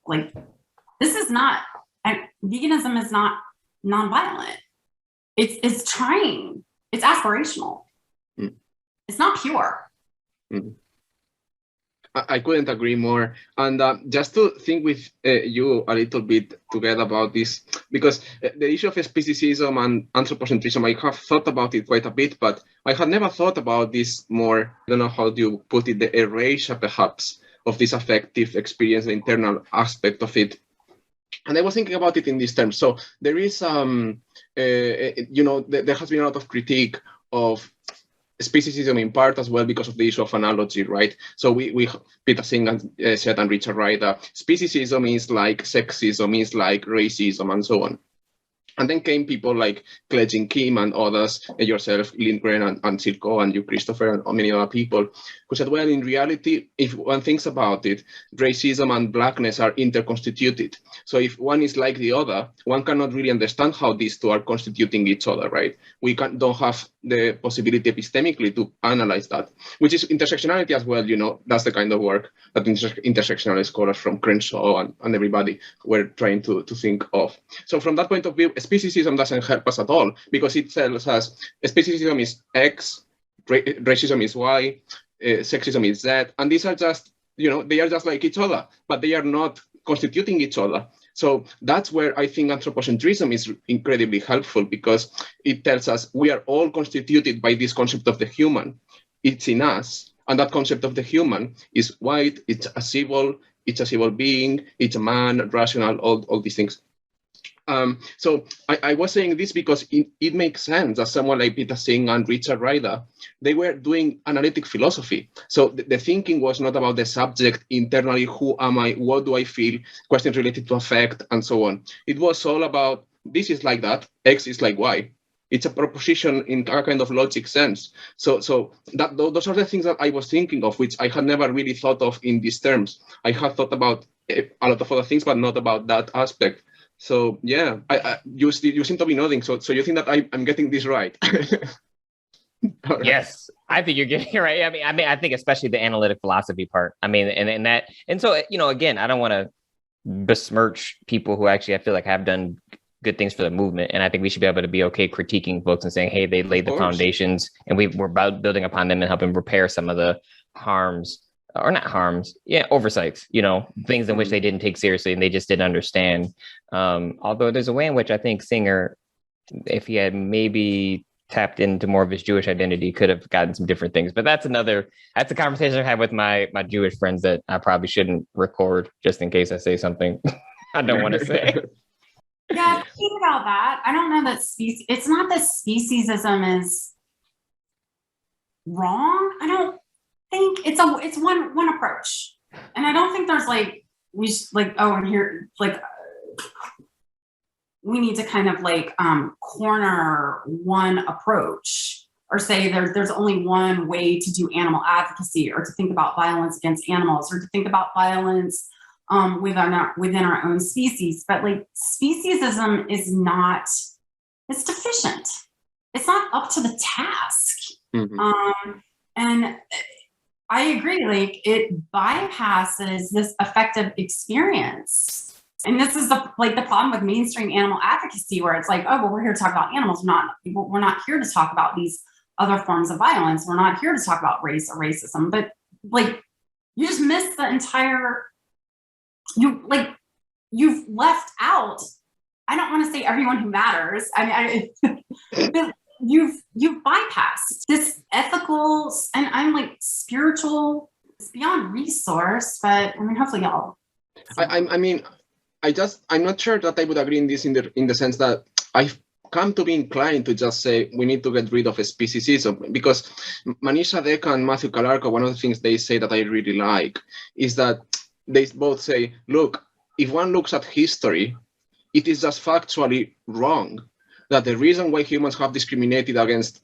like this is not, veganism is not nonviolent. it's trying. It's aspirational. It's not pure.
I couldn't agree more. And just to think with you a little bit together about this, because the issue of speciesism and anthropocentrism, I have thought about it quite a bit, but I had never thought about this more, I don't know how do you put it, the erasure perhaps of this affective experience, the internal aspect of it. And I was thinking about it in these terms. So there is, there has been a lot of critique of speciesism in part as well because of the issue of analogy, right? So we Peter Singh said and Richard Wright, speciesism is like sexism, is like racism, and so on. And then came people like Kledgin Kim and others, and yourself, Lindgren and Silko, and you, Christopher, and many other people, who said, well, in reality, if one thinks about it, racism and blackness are interconstituted. So if one is like the other, one cannot really understand how these two are constituting each other, right? We don't have the possibility epistemically to analyze that, which is intersectionality as well. That's the kind of work that intersectional scholars from Crenshaw and everybody were trying to think of. So from that point of view, speciesism doesn't help us at all, because it tells us speciesism is X, racism is Y, sexism is Z, and these are just, they are just like each other, but they are not constituting each other. So that's where I think anthropocentrism is incredibly helpful, because it tells us we are all constituted by this concept of the human. It's in us, and that concept of the human is white, it's a civil being, it's a man, rational, all these things. So I was saying this because it makes sense that someone like Peter Singh and Richard Ryder, they were doing analytic philosophy. So the thinking was not about the subject internally, who am I, what do I feel, questions related to affect, and so on. It was all about, this is like that, X is like Y. It's a proposition in a kind of logic sense. So those are the things that I was thinking of, which I had never really thought of in these terms. I had thought about a lot of other things, but not about that aspect. So yeah, you seem to be nodding. So you think that I'm getting this right?
Right. Yes, I think you're getting it right. I mean, I think especially the analytic philosophy part. I mean, and so again, I don't want to besmirch people who actually I feel like have done good things for the movement, and I think we should be able to be okay critiquing folks and saying, hey, they laid the foundations, and we're about building upon them and helping repair some of the harms. Or not harms, oversights, things in which they didn't take seriously and they just didn't understand. Although there's a way in which I think Singer, if he had maybe tapped into more of his Jewish identity, could have gotten some different things. But that's a conversation I had with my Jewish friends that I probably shouldn't record, just in case I say something I don't want to say.
Yeah, think about that. I don't know that it's not that speciesism is wrong. I don't think it's one approach, and I don't think there's we need to kind of corner one approach, or say there's only one way to do animal advocacy, or to think about violence against animals, or to think about violence within our own species. But speciesism is not, it's deficient. It's not up to the task. Mm-hmm. And I agree, it bypasses this affective experience. And this is the problem with mainstream animal advocacy, where it's we're here to talk about animals. We're not here to talk about these other forms of violence. We're not here to talk about race or racism. But you just miss the entire, you've left out, I don't want to say everyone who matters. You've bypassed this ethical, and I'm spiritual, it's beyond resource, but hopefully y'all.
I'm not sure that I would agree in this in the sense that I've come to be inclined to just say we need to get rid of speciesism, because Manisha Deka and Matthew Kalarka, one of the things they say that I really like is that they both say, look, if one looks at history, it is just factually wrong that the reason why humans have discriminated against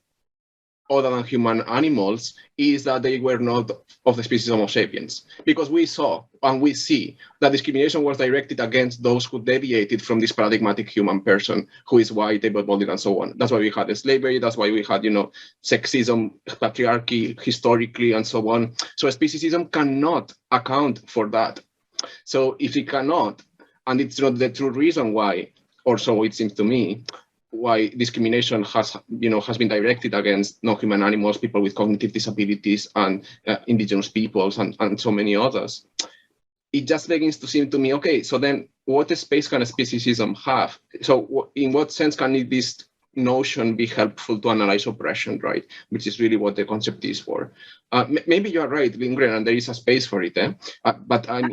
other than human animals is that they were not of the species Homo sapiens. Because we saw and we see that discrimination was directed against those who deviated from this paradigmatic human person who is white, able-bodied, and so on. That's why we had slavery. That's why we had, sexism, patriarchy, historically, and so on. So speciesism cannot account for that. So if it cannot, and it's not the true reason why, or so it seems to me, why discrimination has been directed against non-human animals, people with cognitive disabilities, and indigenous peoples, and so many others. It just begins to seem to me, okay, so then what space can speciesism have? So in what sense can this notion be helpful to analyze oppression, right? Which is really what the concept is for. Maybe you're right, Lindgren, and there is a space for it, but I'm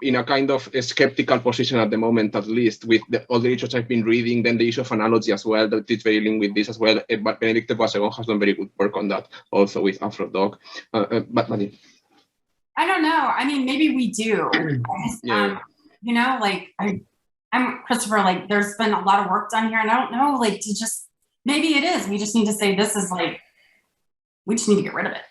in a kind of a skeptical position at the moment, at least, with all the literature I've been reading, then the issue of analogy as well, that is very linked with this as well. But Benedicte Boissegon has done very good work on that, also with Afrodog. But
I don't know. I mean, maybe we do. I'm Christopher, like, there's been a lot of work done here, and I don't know, like, to just, maybe it is. We just need to say this is like, we just need to get rid of it.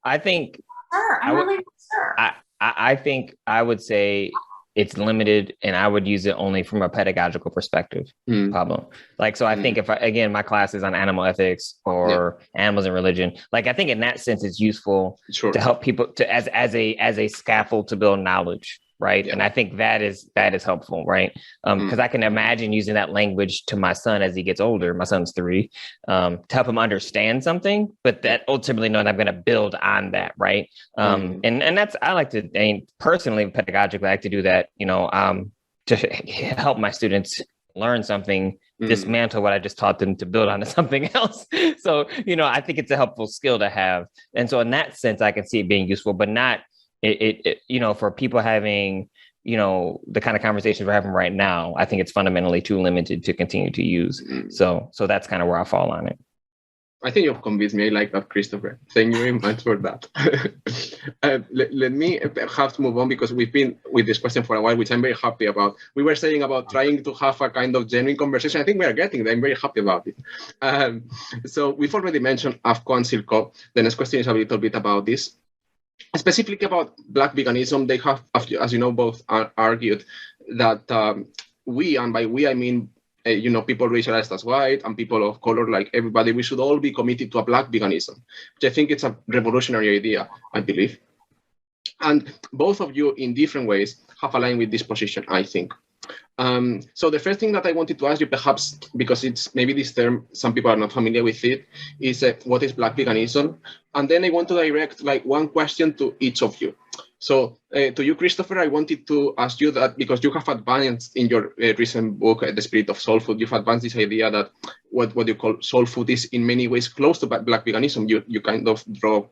I think.
Sure, I'm really not sure.
I think I would say it's limited, and I would use it only from a pedagogical perspective, Pablo. Like, so I think if again, my class is on animal ethics or animals and religion, like, I think in that sense, it's useful to help people to as a scaffold to build knowledge. Right. Yeah. And I think that is helpful. Right. Because I can imagine using that language to my son as he gets older. My son's 3, to help him understand something, but that ultimately knowing I'm going to build on that. Right. And that's, I like to, personally, pedagogically, I like to do that, to help my students learn something, dismantle what I just taught them to build onto something else. So, I think it's a helpful skill to have. And so in that sense, I can see it being useful, but not for people having, the kind of conversations we're having right now, I think it's fundamentally too limited to continue to use. So that's kind of where I fall on it.
I think you've convinced me. I like that, Christopher. Thank you very much for that. Let me have to move on, because we've been with this question for a while, which I'm very happy about. We were saying about trying to have a kind of genuine conversation. I think we are getting there. I'm very happy about it. So we've already mentioned AFCO and CIRCO. The next question is a little bit about this. Specifically about Black veganism, they have, as you know, both argued that we, and by we I mean, people racialized as white and people of color, like everybody, we should all be committed to a Black veganism, which I think it's a revolutionary idea, I believe. And both of you, in different ways, have aligned with this position, I think. So the first thing that I wanted to ask you, perhaps because it's maybe this term, some people are not familiar with it, is what is Black veganism? And then I want to direct like one question to each of you. So to you, Christopher, I wanted to ask you that, because you have advanced in your recent book, The Spirit of Soul Food, you've advanced this idea that what you call soul food is in many ways close to Black veganism. You kind of draw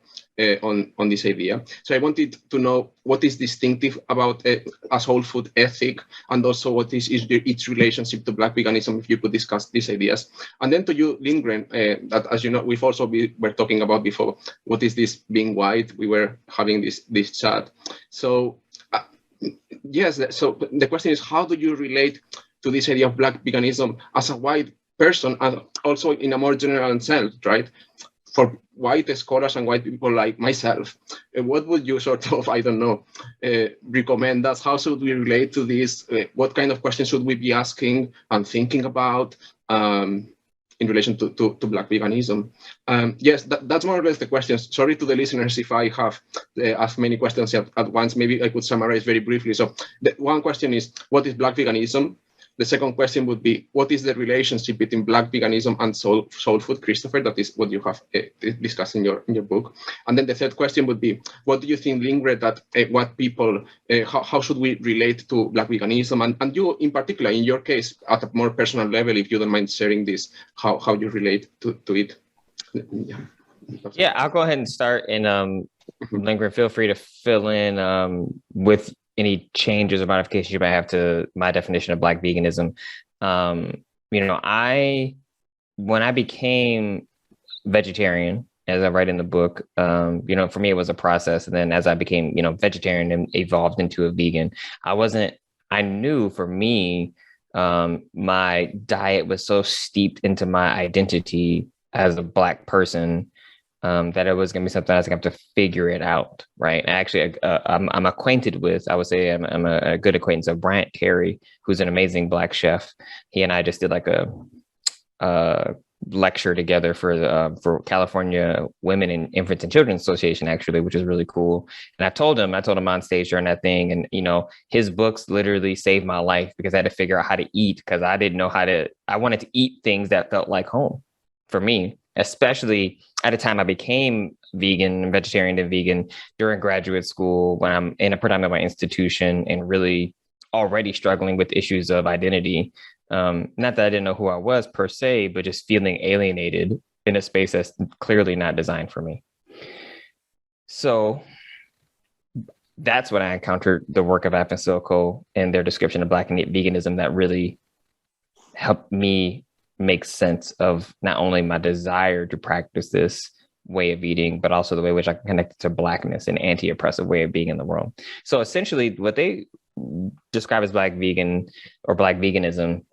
on this idea. So I wanted to know what is distinctive about a soul food ethic, and also what is its relationship to Black veganism, if you could discuss these ideas. And then to you, Lindgren, that, as you know, we've also were talking about before, what is this being white? We were having this chat. So yes, so the question is, how do you relate to this idea of Black veganism as a white person, and also in a more general sense, right? For white scholars and white people like myself, what would you sort of, I don't know, recommend us? How should we relate to this? What kind of questions should we be asking and thinking about in relation to Black veganism? Yes, that's more or less the questions. Sorry to the listeners if I have asked many questions at once. Maybe I could summarize very briefly. So the one question is, what is Black veganism? The second question would be, what is the relationship between Black veganism and soul food, Christopher? That is what you have discussed in your book. And then the third question would be, what do you think, Lindgren, that what people, how should we relate to Black veganism? And you, in particular, in your case, at a more personal level, if you don't mind sharing this, how you relate to it?
Yeah, I'll go ahead and start. And Lindgren, feel free to fill in with any changes or modifications you might have to my definition of Black veganism. When I became vegetarian, as I write in the book, for me, it was a process. And then as I became, vegetarian and evolved into a vegan, I knew for me, my diet was so steeped into my identity as a Black person, that it was going to be something I was going to have to figure it out, right? Actually, I'm acquainted with, I would say I'm a good acquaintance of Bryant Carey, who's an amazing Black chef. He and I just did like a lecture together for California Women and Infants and Children Association, actually, which is really cool. And I told him on stage during that thing, and his books literally saved my life because I had to figure out how to eat, because I didn't know I wanted to eat things that felt like home for me, especially at the time I became vegan, vegetarian and vegan during graduate school, when I'm in a predominantly institution and really already struggling with issues of identity. Not that I didn't know who I was per se, but just feeling alienated in a space that's clearly not designed for me. So that's when I encountered the work of Afensilko and their description of Black veganism that really helped me make sense of not only my desire to practice this way of eating, but also the way in which I can connect it to Blackness and anti-oppressive way of being in the world. So essentially what they describe as Black vegan or Black veganism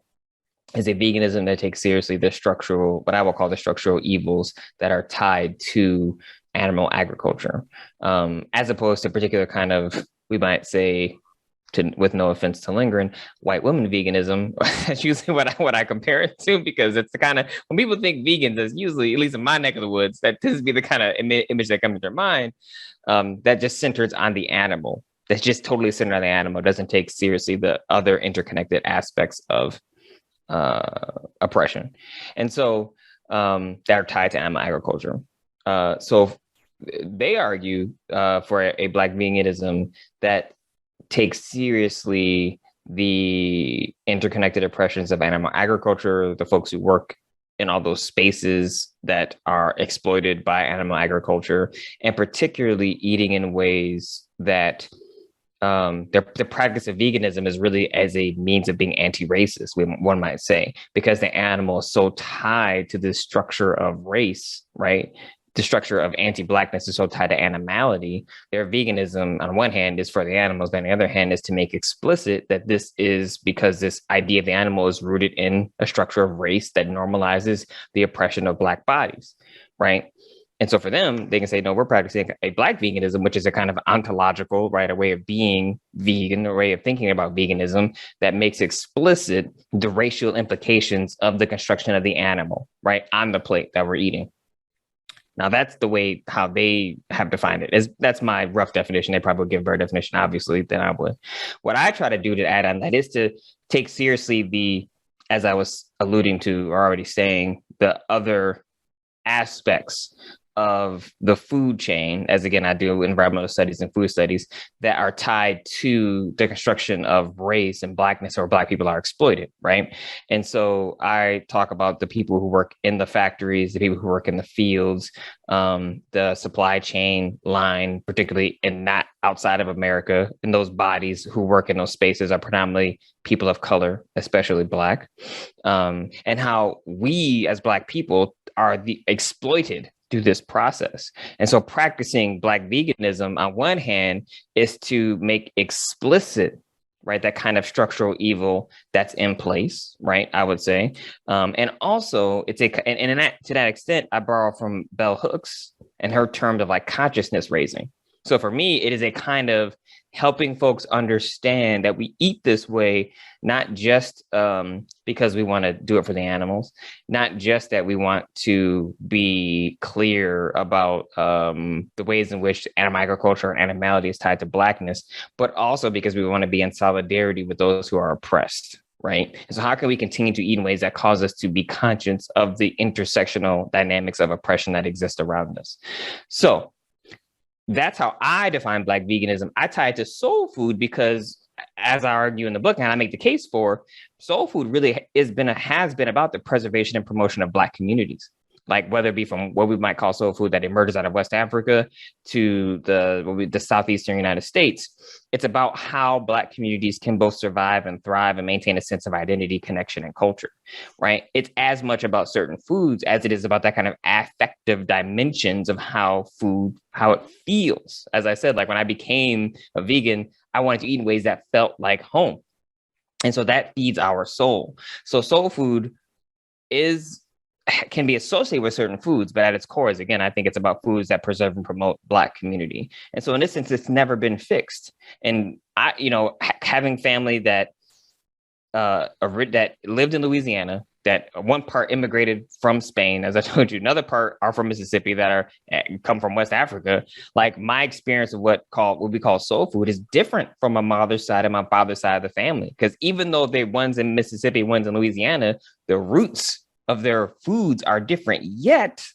is a veganism that takes seriously the structural, what I will call the structural evils that are tied to animal agriculture, as opposed to a particular kind of, we might say, with no offense to Lindgren, white woman veganism. That's usually what I compare it to, because it's the kind of, when people think vegans, it's usually, at least in my neck of the woods, that tends to be the kind of image that comes to their mind, that just centers on the animal. That's just totally centered on the animal, doesn't take seriously the other interconnected aspects of oppression. And so that are tied to animal agriculture. So they argue for a Black veganism that takes seriously the interconnected oppressions of animal agriculture, the folks who work in all those spaces that are exploited by animal agriculture, and particularly eating in ways that the practice of veganism is really as a means of being anti-racist, one might say, because the animal is so tied to this structure of race, right? The structure of anti-Blackness is so tied to animality. Their veganism, on one hand, is for the animals, but on the other hand, is to make explicit that this is because this idea of the animal is rooted in a structure of race that normalizes the oppression of Black bodies, right? And so for them, they can say, no, we're practicing a Black veganism, which is a kind of ontological, right, a way of being vegan, a way of thinking about veganism that makes explicit the racial implications of the construction of the animal, right, on the plate that we're eating. Now, that's the way how they have defined it. That's my rough definition. They probably would give a better definition, obviously, than I would. What I try to do to add on that is to take seriously as I was alluding to or already saying, the other aspects of the food chain, as again, I do environmental studies and food studies, that are tied to the construction of race and Blackness, or Black people are exploited, right? And so I talk about the people who work in the factories, the people who work in the fields, the supply chain line, particularly and not outside of America, and those bodies who work in those spaces are predominantly people of color, especially Black, and how we as Black people are the exploited through this process. And so practicing Black veganism on one hand is to make explicit, right, that kind of structural evil that's in place, right, I would say. And also it's to that extent, I borrow from Bell Hooks and her term of like consciousness raising. So for me, it is a kind of helping folks understand that we eat this way, not just because we want to do it for the animals, not just that we want to be clear about the ways in which animal agriculture and animality is tied to Blackness, but also because we want to be in solidarity with those who are oppressed. Right. And so how can we continue to eat in ways that cause us to be conscious of the intersectional dynamics of oppression that exist around us? So that's how I define Black veganism. I tie it to soul food because, as I argue in the book, and I make the case for, soul food really has been about the preservation and promotion of Black communities. Like whether it be from what we might call soul food that emerges out of West Africa to the southeastern United States, it's about how Black communities can both survive and thrive and maintain a sense of identity, connection, and culture, right? It's as much about certain foods as it is about that kind of affective dimensions of how it feels. As I said, like when I became a vegan, I wanted to eat in ways that felt like home. And so that feeds our soul. So soul food can be associated with certain foods, but at its core is, again, I think it's about foods that preserve and promote Black community. And so in this sense, it's never been fixed. And having family that lived in Louisiana, that one part immigrated from Spain, as I told you, another part are from Mississippi that are come from West Africa. Like my experience of what we call soul food is different from my mother's side and my father's side of the family. Because even though they one's in Mississippi, one's in Louisiana, the roots of their foods are different. Yet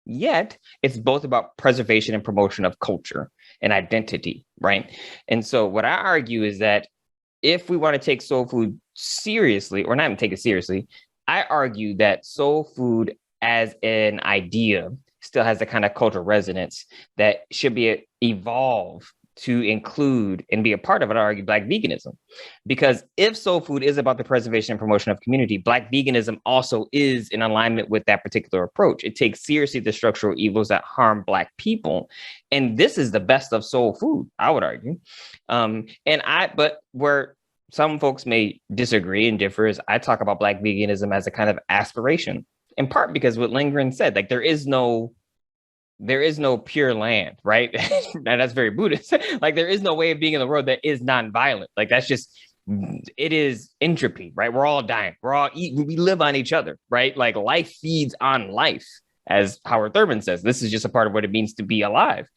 it's both about preservation and promotion of culture and identity, right? And so what I argue is that if we want to take soul food seriously, or not even take it seriously, I argue that soul food as an idea still has the kind of cultural resonance that should be evolved to include and be a part of it, I argue, Black veganism. Because if soul food is about the preservation and promotion of community, Black veganism also is in alignment with that particular approach. It takes seriously the structural evils that harm Black people. And this is the best of soul food, I would argue. But where some folks may disagree and differ is I talk about Black veganism as a kind of aspiration, in part because what Lindgren said, like there is no pure land, right? And that's very Buddhist. Like there is no way of being in the world that is nonviolent. Like that's just, it is entropy, right? We're all dying. We live on each other, right? Like life feeds on life, as Howard Thurman says. This is just a part of what it means to be alive.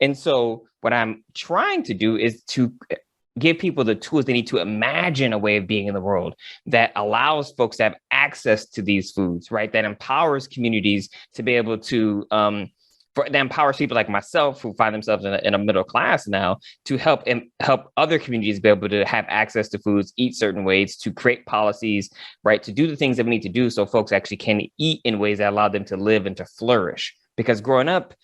And so what I'm trying to do is to give people the tools they need to imagine a way of being in the world that allows folks to have access to these foods, right? That empowers communities to be able to, that empowers people like myself who find themselves in a middle class now to help other communities be able to have access to foods, eat certain ways, to create policies, right? To do the things that we need to do so folks actually can eat in ways that allow them to live and to flourish. Because growing up,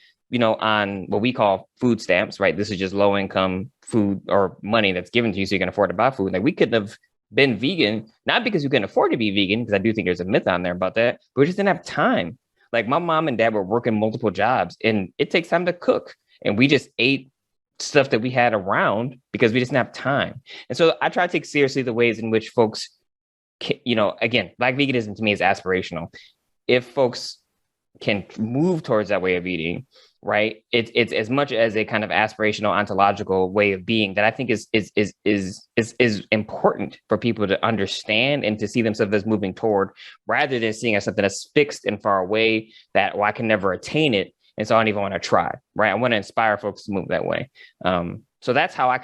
on what we call food stamps, right? This is just low income food or money that's given to you so you can afford to buy food. Like we couldn't have been vegan, not because we couldn't afford to be vegan, because I do think there's a myth on there about that, but we just didn't have time. Like my mom and dad were working multiple jobs and it takes time to cook. And we just ate stuff that we had around because we just didn't have time. And so I try to take seriously the ways in which folks, again, Black veganism to me is aspirational. If folks can move towards that way of eating, right? It's as much as a kind of aspirational ontological way of being that I think is important for people to understand and to see themselves as moving toward, rather than seeing as something that's fixed and far away that I can never attain it, and so I don't even want to try, right? I want to inspire folks to move that way. So that's how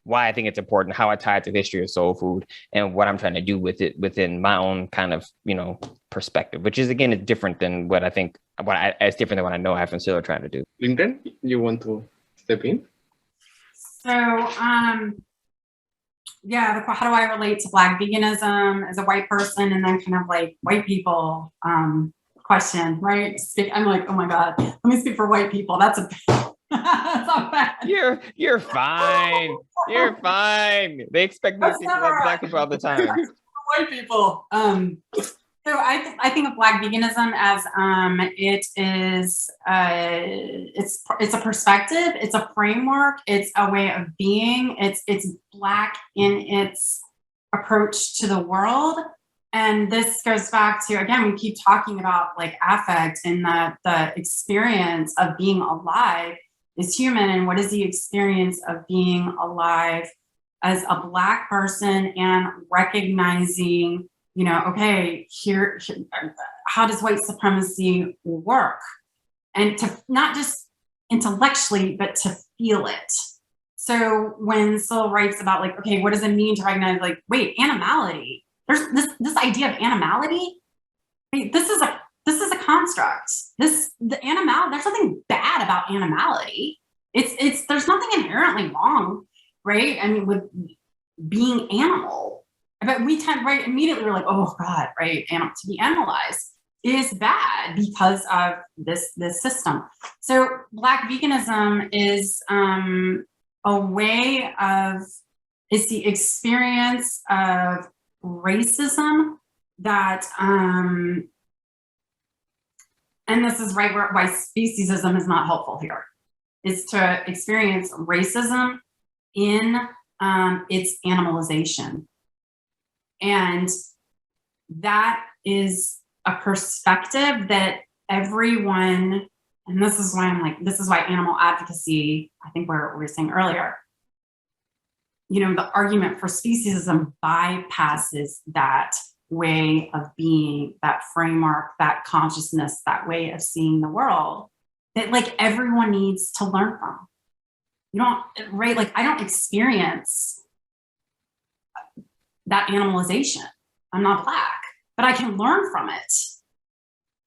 why I think it's important, how I tie it to the history of soul food and what I'm trying to do with it within my own kind of, perspective, which is, again, different than what I think, it's different than what I know I have and still are trying to do.
Lindgren, you want to step in?
So, how do I relate to Black veganism as a white person, and then kind of like white people question, right? I'm like, oh my God, let me speak for white people. That's not bad.
You're fine. You're fine. They expect me to speak about Black people all the time.
White people. So I think of Black veganism as it is it's a perspective, it's a framework, it's a way of being, it's Black in its approach to the world. And this goes back to, again, we keep talking about like affect and the experience of being alive is human, and what is the experience of being alive as a Black person, and recognizing, okay, here, how does white supremacy work? And to not just intellectually, but to feel it. So when Syl writes about like, okay, what does it mean to recognize, like, wait, animality? There's this idea of animality. Wait, this is a construct. There's nothing bad about animality. There's nothing inherently wrong, right? I mean, with being animal, but we tend, right, immediately we're like, oh God, right, to be animalized is bad because of this system. So Black veganism is a way of, it's the experience of racism that, and this is right why speciesism is not helpful here, is to experience racism in its animalization. And that is a perspective that everyone, and this is why this is why animal advocacy, I think what we were saying earlier, the argument for speciesism bypasses that way of being, that framework, that consciousness, that way of seeing the world that like everyone needs to learn from. You don't, right? Like I don't experience that animalization. I'm not Black, but I can learn from it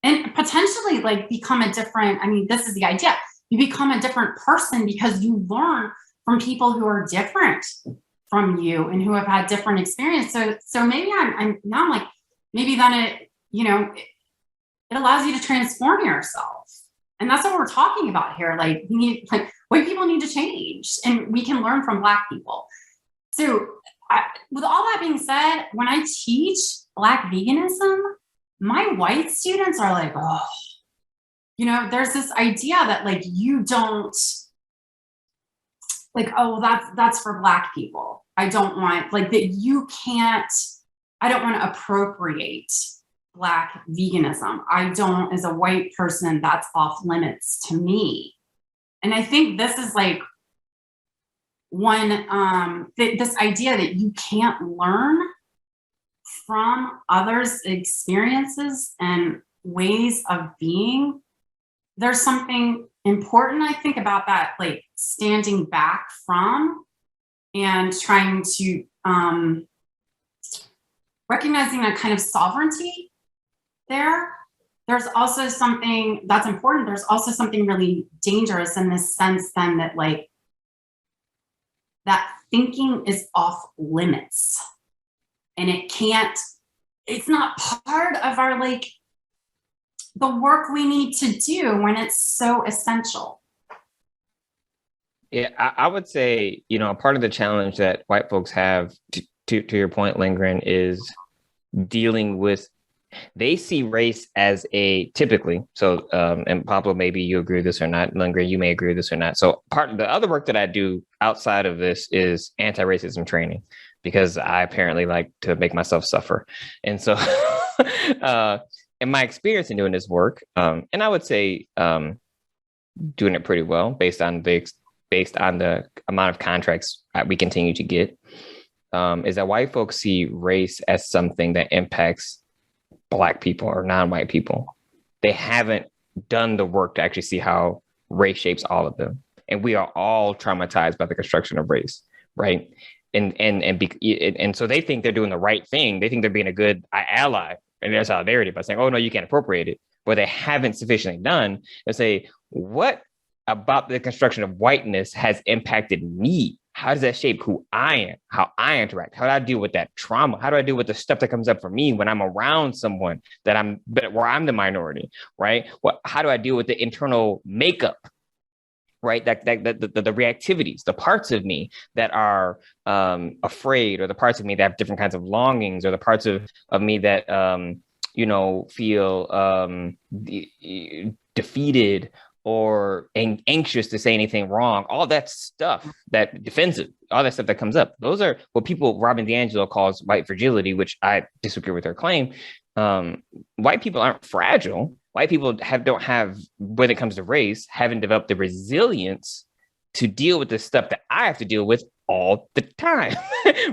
and potentially like become a different, I mean, this is the idea. You become a different person because you learn from people who are different from you and who have had different experience. So maybe I'm now I'm like, maybe then it, you know, it allows you to transform yourself. And that's what we're talking about here. Like we need, like white people need to change and we can learn from Black people. So with all that being said, when I teach Black veganism, my white students are like, oh, you know, there's this idea that like you don't like, oh, that's for Black people. I don't want like that you can't, I don't want to appropriate Black veganism. I don't, as a white person, that's off limits to me. And I think this is like one, this idea that you can't learn from others' experiences and ways of being. There's something important, I think, about that, like standing back from and trying to recognizing a kind of sovereignty there. There's also something that's important. There's also something really dangerous in this sense then that like that thinking is off limits and it can't, it's not part of our like the work we need to do when it's so essential.
Yeah, I would say, you know, part of the challenge that white folks have, to your point, Lindgren, is dealing with, they see race as a typically, so, and Pablo, maybe you agree with this or not, Lindgren, you may agree with this or not. So part of the other work that I do outside of this is anti-racism training, because I apparently like to make myself suffer. And so in my experience in doing this work, and I would say doing it pretty well based on the amount of contracts we continue to get, is that white folks see race as something that impacts Black people or non-white people. They haven't done the work to actually see how race shapes all of them. And we are all traumatized by the construction of race, right? And so they think they're doing the right thing. They think they're being a good ally and their solidarity by saying, oh, no, you can't appropriate it. But they haven't sufficiently done to say, what about the construction of whiteness has impacted me? How does that shape who I am, how I interact? How do I deal with that trauma? How do I deal with the stuff that comes up for me when I'm around someone where I'm the minority, right? How do I deal with the internal makeup, right? That the reactivities, the parts of me that are afraid, or the parts of me that have different kinds of longings, or the parts of me that feel defeated or anxious to say anything wrong, all that stuff, that defensive, all that stuff that comes up. Those are what Robin DiAngelo calls white fragility, which I disagree with her claim. White people aren't fragile. White people don't have, when it comes to race, haven't developed the resilience to deal with the stuff that I have to deal with all the time,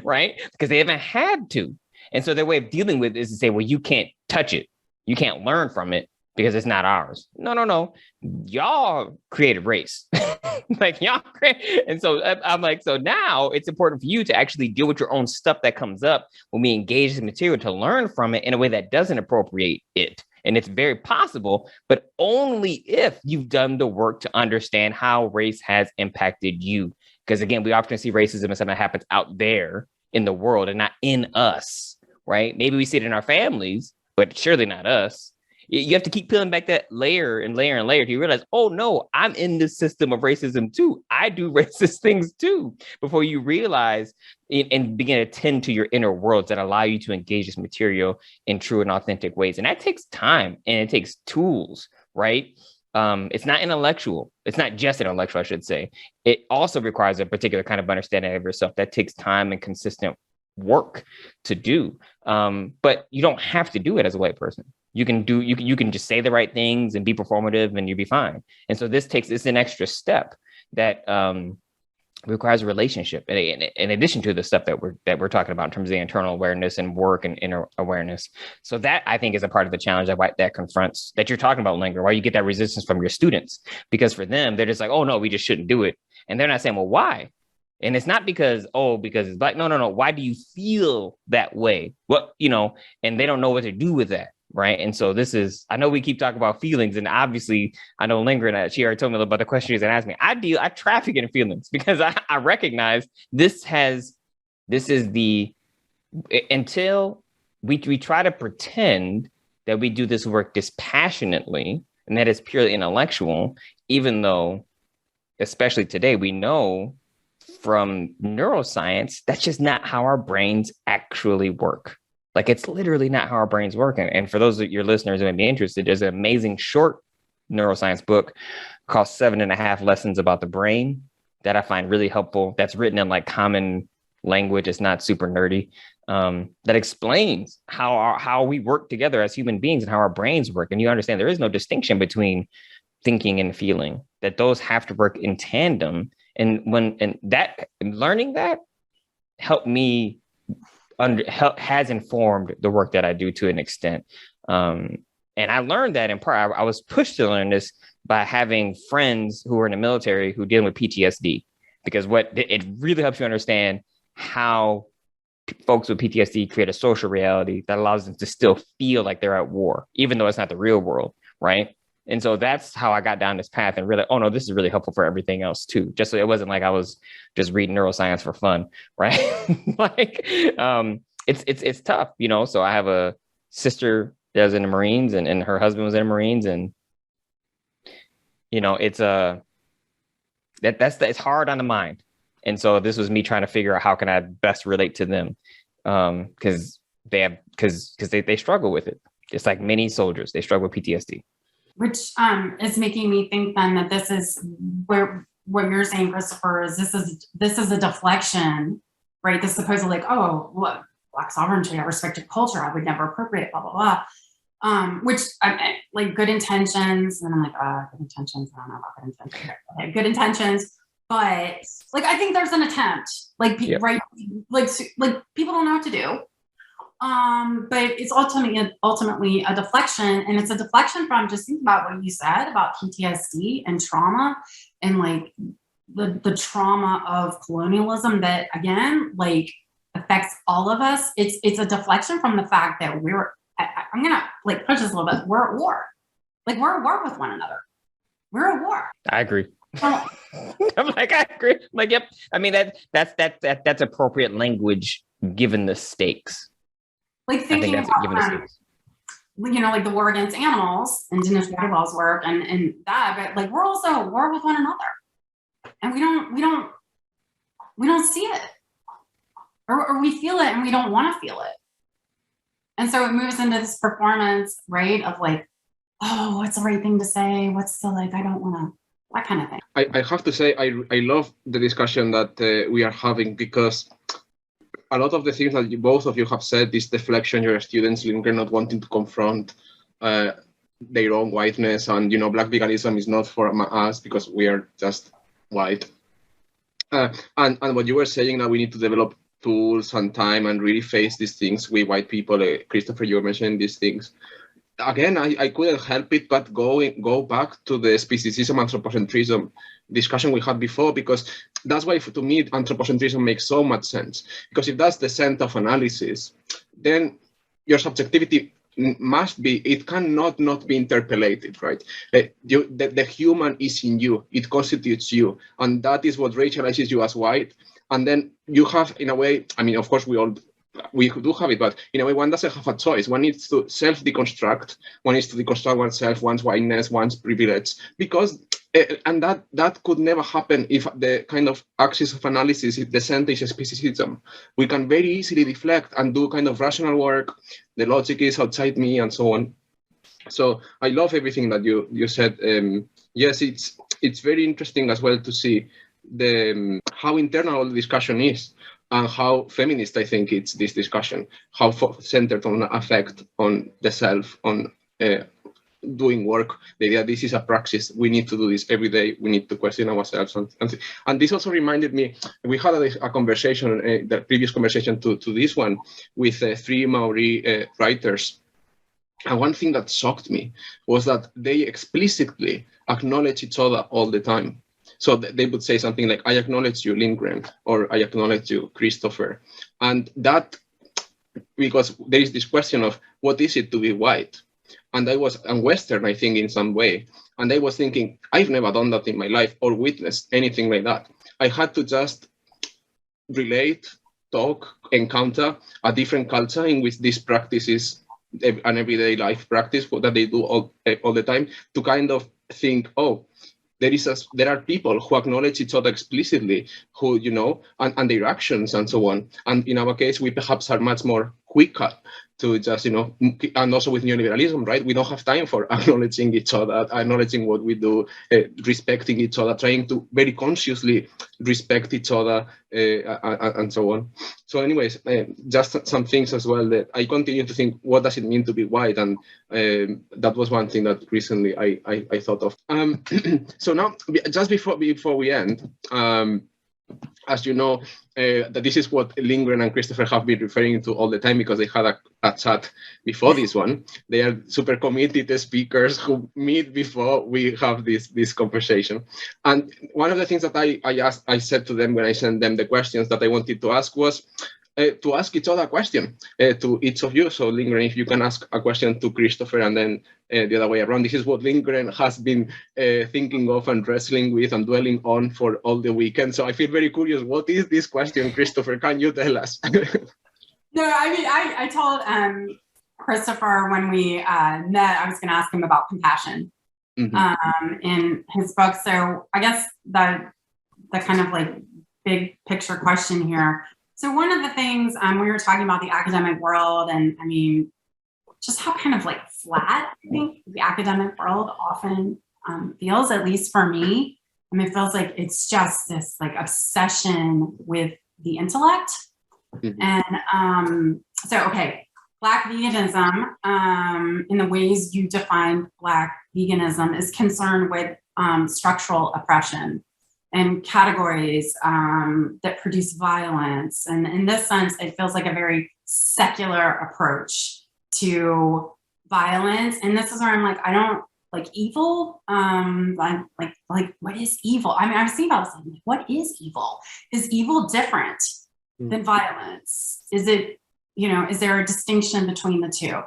right? Because they haven't had to. And so their way of dealing with it is to say, well, you can't touch it. You can't learn from it, because it's not ours. No. Y'all created race. Like y'all created. And so I'm like, so now it's important for you to actually deal with your own stuff that comes up when we engage the material, to learn from it in a way that doesn't appropriate it. And it's very possible, but only if you've done the work to understand how race has impacted you. Because again, we often see racism as something that happens out there in the world and not in us, right? Maybe we see it in our families, but surely not us. You have to keep peeling back that layer and layer and layer till you realize, oh no, I'm in this system of racism too. I do racist things too, before you realize and begin to tend to your inner worlds that allow you to engage this material in true and authentic ways. And that takes time and it takes tools, right? It's not intellectual. It's not just intellectual, I should say. It also requires a particular kind of understanding of yourself that takes time and consistent work to do. But you don't have to do it as a white person. You can just say the right things and be performative and you'll be fine. And so it's an extra step that requires a relationship, and in addition to the stuff that we're talking about in terms of the internal awareness and work and inner awareness. So that, I think, is a part of the challenge that confronts, that you're talking about, Lindgren, why you get that resistance from your students, because for them, they're just like, oh no, we just shouldn't do it. And they're not saying, well, why? And it's not because it's black. No. Why do you feel that way? What, and they don't know what to do with that. Right. And so I know we keep talking about feelings, and obviously I know Lindgren, she already told me about the question she's going to ask me. I traffic in feelings because I recognize until we try to pretend that we do this work dispassionately and that it's purely intellectual, even though, especially today, we know from neuroscience, that's just not how our brains actually work. Like, it's literally not how our brains work. And for those of your listeners who may be interested, there's an amazing short neuroscience book called 7.5 Lessons About the Brain that I find really helpful. That's written in like common language. It's not super nerdy. That explains how we work together as human beings and how our brains work. And you understand there is no distinction between thinking and feeling, that those have to work in tandem. And learning that helped me has informed the work that I do to an extent. And I learned that in part, I was pushed to learn this by having friends who were in the military who dealing with PTSD, because it really helps you understand how folks with PTSD create a social reality that allows them to still feel like they're at war, even though it's not the real world. Right. And so that's how I got down this path and really, oh no, this is really helpful for everything else too. Just so it wasn't like I was just reading neuroscience for fun, right? It's tough, So I have a sister that was in the Marines, and her husband was in the Marines, and it's it's hard on the mind. And so this was me trying to figure out how can I best relate to them, because they struggle with it. It's like many soldiers, they struggle with PTSD.
Which is making me think then that this is where what you're saying, Christopher, is this is a deflection, right? This supposedly like, oh, what, Black sovereignty, I respected culture, I would never appropriate, blah, blah, blah. Which like good intentions, and I'm like, good intentions, I don't know about good intentions. Okay, good intentions, but like I think there's an attempt, like right, like people don't know what to do. But it's ultimately a deflection, and it's a deflection from, just think about what you said about PTSD and trauma, and like the trauma of colonialism that again like affects all of us. It's a deflection from the fact that I'm gonna like push this a little bit. We're at war. Like we're at war with one another. We're at war.
I agree. I'm like, I agree. I'm like, yep. I mean that's appropriate language given the stakes.
Like thinking about, like the war against animals, indigenous water laws work, and that, but like we're also at war with one another, and we don't see it, or we feel it and we don't want to feel it, and so it moves into this performance, right? Of like, oh, what's the right thing to say? What's the like? I don't want to. That kind of thing.
I have to say I love the discussion that we are having, because a lot of the things that both of you have said, this deflection, your students, Lindgren, not wanting to confront their own whiteness, and Black veganism is not for us because we are just white. And what you were saying, that we need to develop tools and time and really face these things. We white people, Christopher, you were mentioning these things. Again, I couldn't help it but go back to the speciesism, anthropocentrism discussion we had before, because that's why, to me, anthropocentrism makes so much sense. Because if that's the center of analysis, then your subjectivity must be, it cannot not be interpolated, right? The human is in you, it constitutes you, and that is what racializes you as white. And then you have, in a way, I mean, of course, we do have it, but in a way, one doesn't have a choice. One needs to self-deconstruct. One needs to deconstruct oneself, one's whiteness, one's privilege, because, and that could never happen if the kind of axis of analysis, if the center is speciesism. We can very easily deflect and do kind of rational work. The logic is outside me, and so on. So I love everything that you said. Yes, it's very interesting as well to see how internal all the discussion is, and how feminist I think it's this discussion, how centered on effect on the self, on doing work. The idea this is a praxis. We need to do this every day. We need to question ourselves. And this also reminded me, we had a conversation, the previous conversation to this one, with 3 Maori writers. And one thing that shocked me was that they explicitly acknowledge each other all the time. So they would say something like, I acknowledge you, Lindgren, or I acknowledge you, Christopher. And that, because there is this question of what is it to be white? And Western, I think, in some way. And I was thinking, I've never done that in my life or witnessed anything like that. I had to just relate, talk, encounter a different culture in which this practice is an everyday life practice that they do all the time, to kind of think, oh, there are people who acknowledge each other explicitly, who, and their actions and so on. And in our case, we perhaps are much more quicker to just, and also with neoliberalism, right? We don't have time for acknowledging each other, acknowledging what we do, respecting each other, trying to very consciously respect each other, and so on. So anyways, just some things as well that I continue to think, what does it mean to be white? And that was one thing that recently I thought of. So now, just before we end, as you know, that this is what Lindgren and Christopher have been referring to all the time, because they had a chat before this one. They are super committed speakers who meet before we have this conversation. And one of the things that I said to them when I sent them the questions that I wanted to ask was to ask each other a question, to each of you. So Lindgren, if you can ask a question to Christopher, and then the other way around. This is what Lindgren has been thinking of and wrestling with and dwelling on for all the weekend. So I feel very curious. What is this question, Christopher? Can you tell us?
No, I mean, I told Christopher when we met, I was going to ask him about compassion in his book. So I guess the kind of like big picture question here. So one of the things we were talking about the academic world, and I mean, just how kind of like flat I think the academic world often feels, at least for me. I mean, it feels like it's just this like obsession with the intellect. And so, okay, Black veganism, in the ways you define Black veganism, is concerned with structural oppression and categories that produce violence. And in this sense, it feels like a very secular approach to violence. And this is where I'm like, I don't like evil. I'm like, what is evil? I mean, I was thinking about this, like, what is evil? Is evil different than violence? Is it, is there a distinction between the two?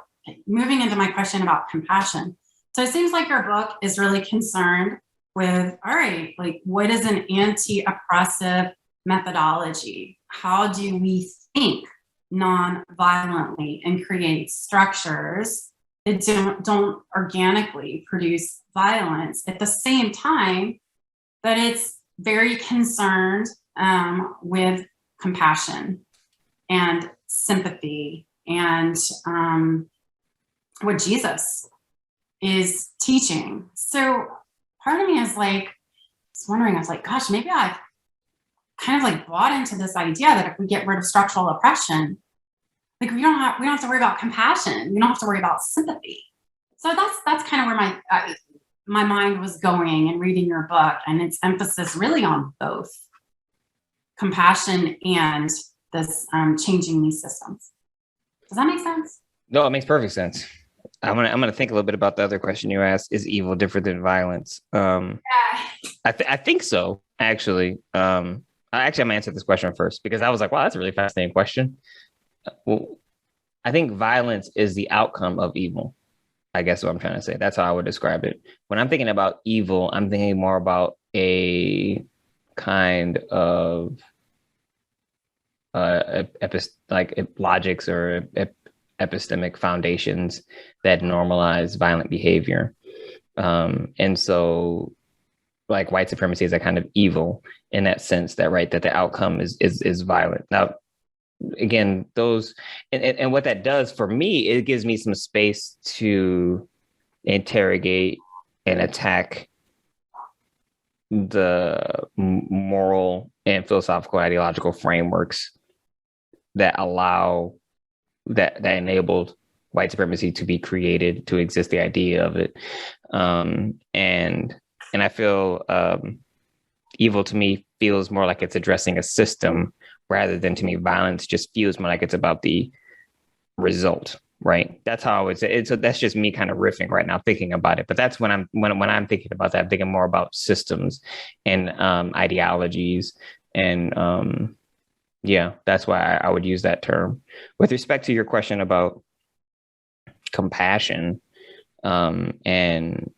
Moving into my question about compassion. So it seems like your book is really concerned with, all right, like, what is an anti-oppressive methodology? How do we think non-violently and create structures that don't organically produce violence, at the same time that it's very concerned with compassion and sympathy and what Jesus is teaching? So part of me is like, I was like, gosh, maybe I've kind of like bought into this idea that if we get rid of structural oppression, like we don't have to worry about compassion. We don't have to worry about sympathy. So that's kind of where my mind was going in reading your book, and its emphasis really on both compassion and this changing these systems. Does that make sense?
No, it makes perfect sense. I'm gonna think a little bit about the other question you asked. Is evil different than violence? I think so, actually. I'm gonna answer this question first, because I was like, wow, that's a really fascinating question. Well, I think violence is the outcome of evil. I guess what I'm trying to say. That's how I would describe it. When I'm thinking about evil, I'm thinking more about a kind of logics or epistemic foundations that normalize violent behavior. And so like white supremacy is a kind of evil in that sense, that right, that the outcome is violent. Now, again, those and what that does for me, it gives me some space to interrogate and attack the moral and philosophical ideological frameworks that enabled white supremacy to be created, to exist, the idea of it. And I feel evil to me feels more like it's addressing a system rather than, to me, violence just feels more like it's about the result, right? That's how I would say it. So that's just me kind of riffing right now, thinking about it. But that's when I'm thinking about that, I'm thinking more about systems and ideologies. And yeah, that's why I would use that term. With respect to your question about compassion, and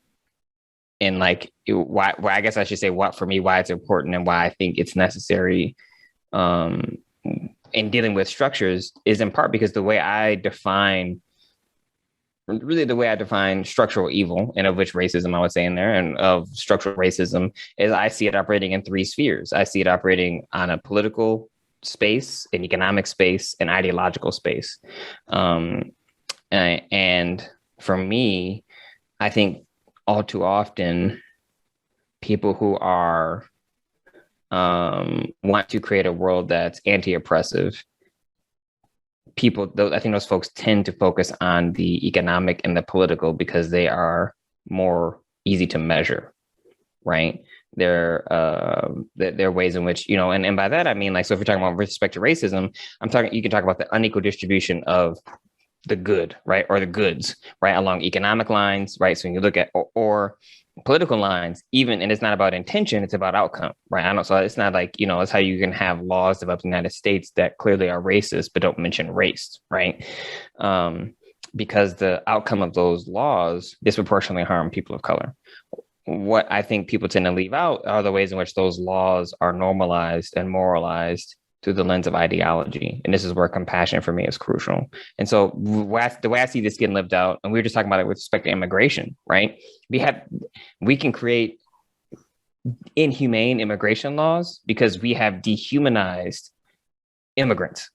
like why I guess I should say why it's important and why I think it's necessary in dealing with structures is in part because the way I define structural evil, and of which racism I would say in there, and of structural racism, is I see it operating in three spheres. I see it operating on a political space, an economic space, an ideological space. And for me, I think all too often people who are want to create a world that's anti-oppressive, I think those folks tend to focus on the economic and the political because they are more easy to measure, right? There are ways in which, and by that I mean, like, so if you're talking about with respect to racism, you can talk about the unequal distribution of the good, right, or the goods, right, along economic lines, right? So when you look at or political lines, even, and it's not about intention, it's about outcome, right? So it's not like, it's how you can have laws developed in the United States that clearly are racist but don't mention race, right? Because the outcome of those laws disproportionately harm people of color. What I think people tend to leave out are the ways in which those laws are normalized and moralized through the lens of ideology. And this is where compassion for me is crucial. And so the way I see this getting lived out, and we were just talking about it with respect to immigration, right? We can create inhumane immigration laws because we have dehumanized immigrants.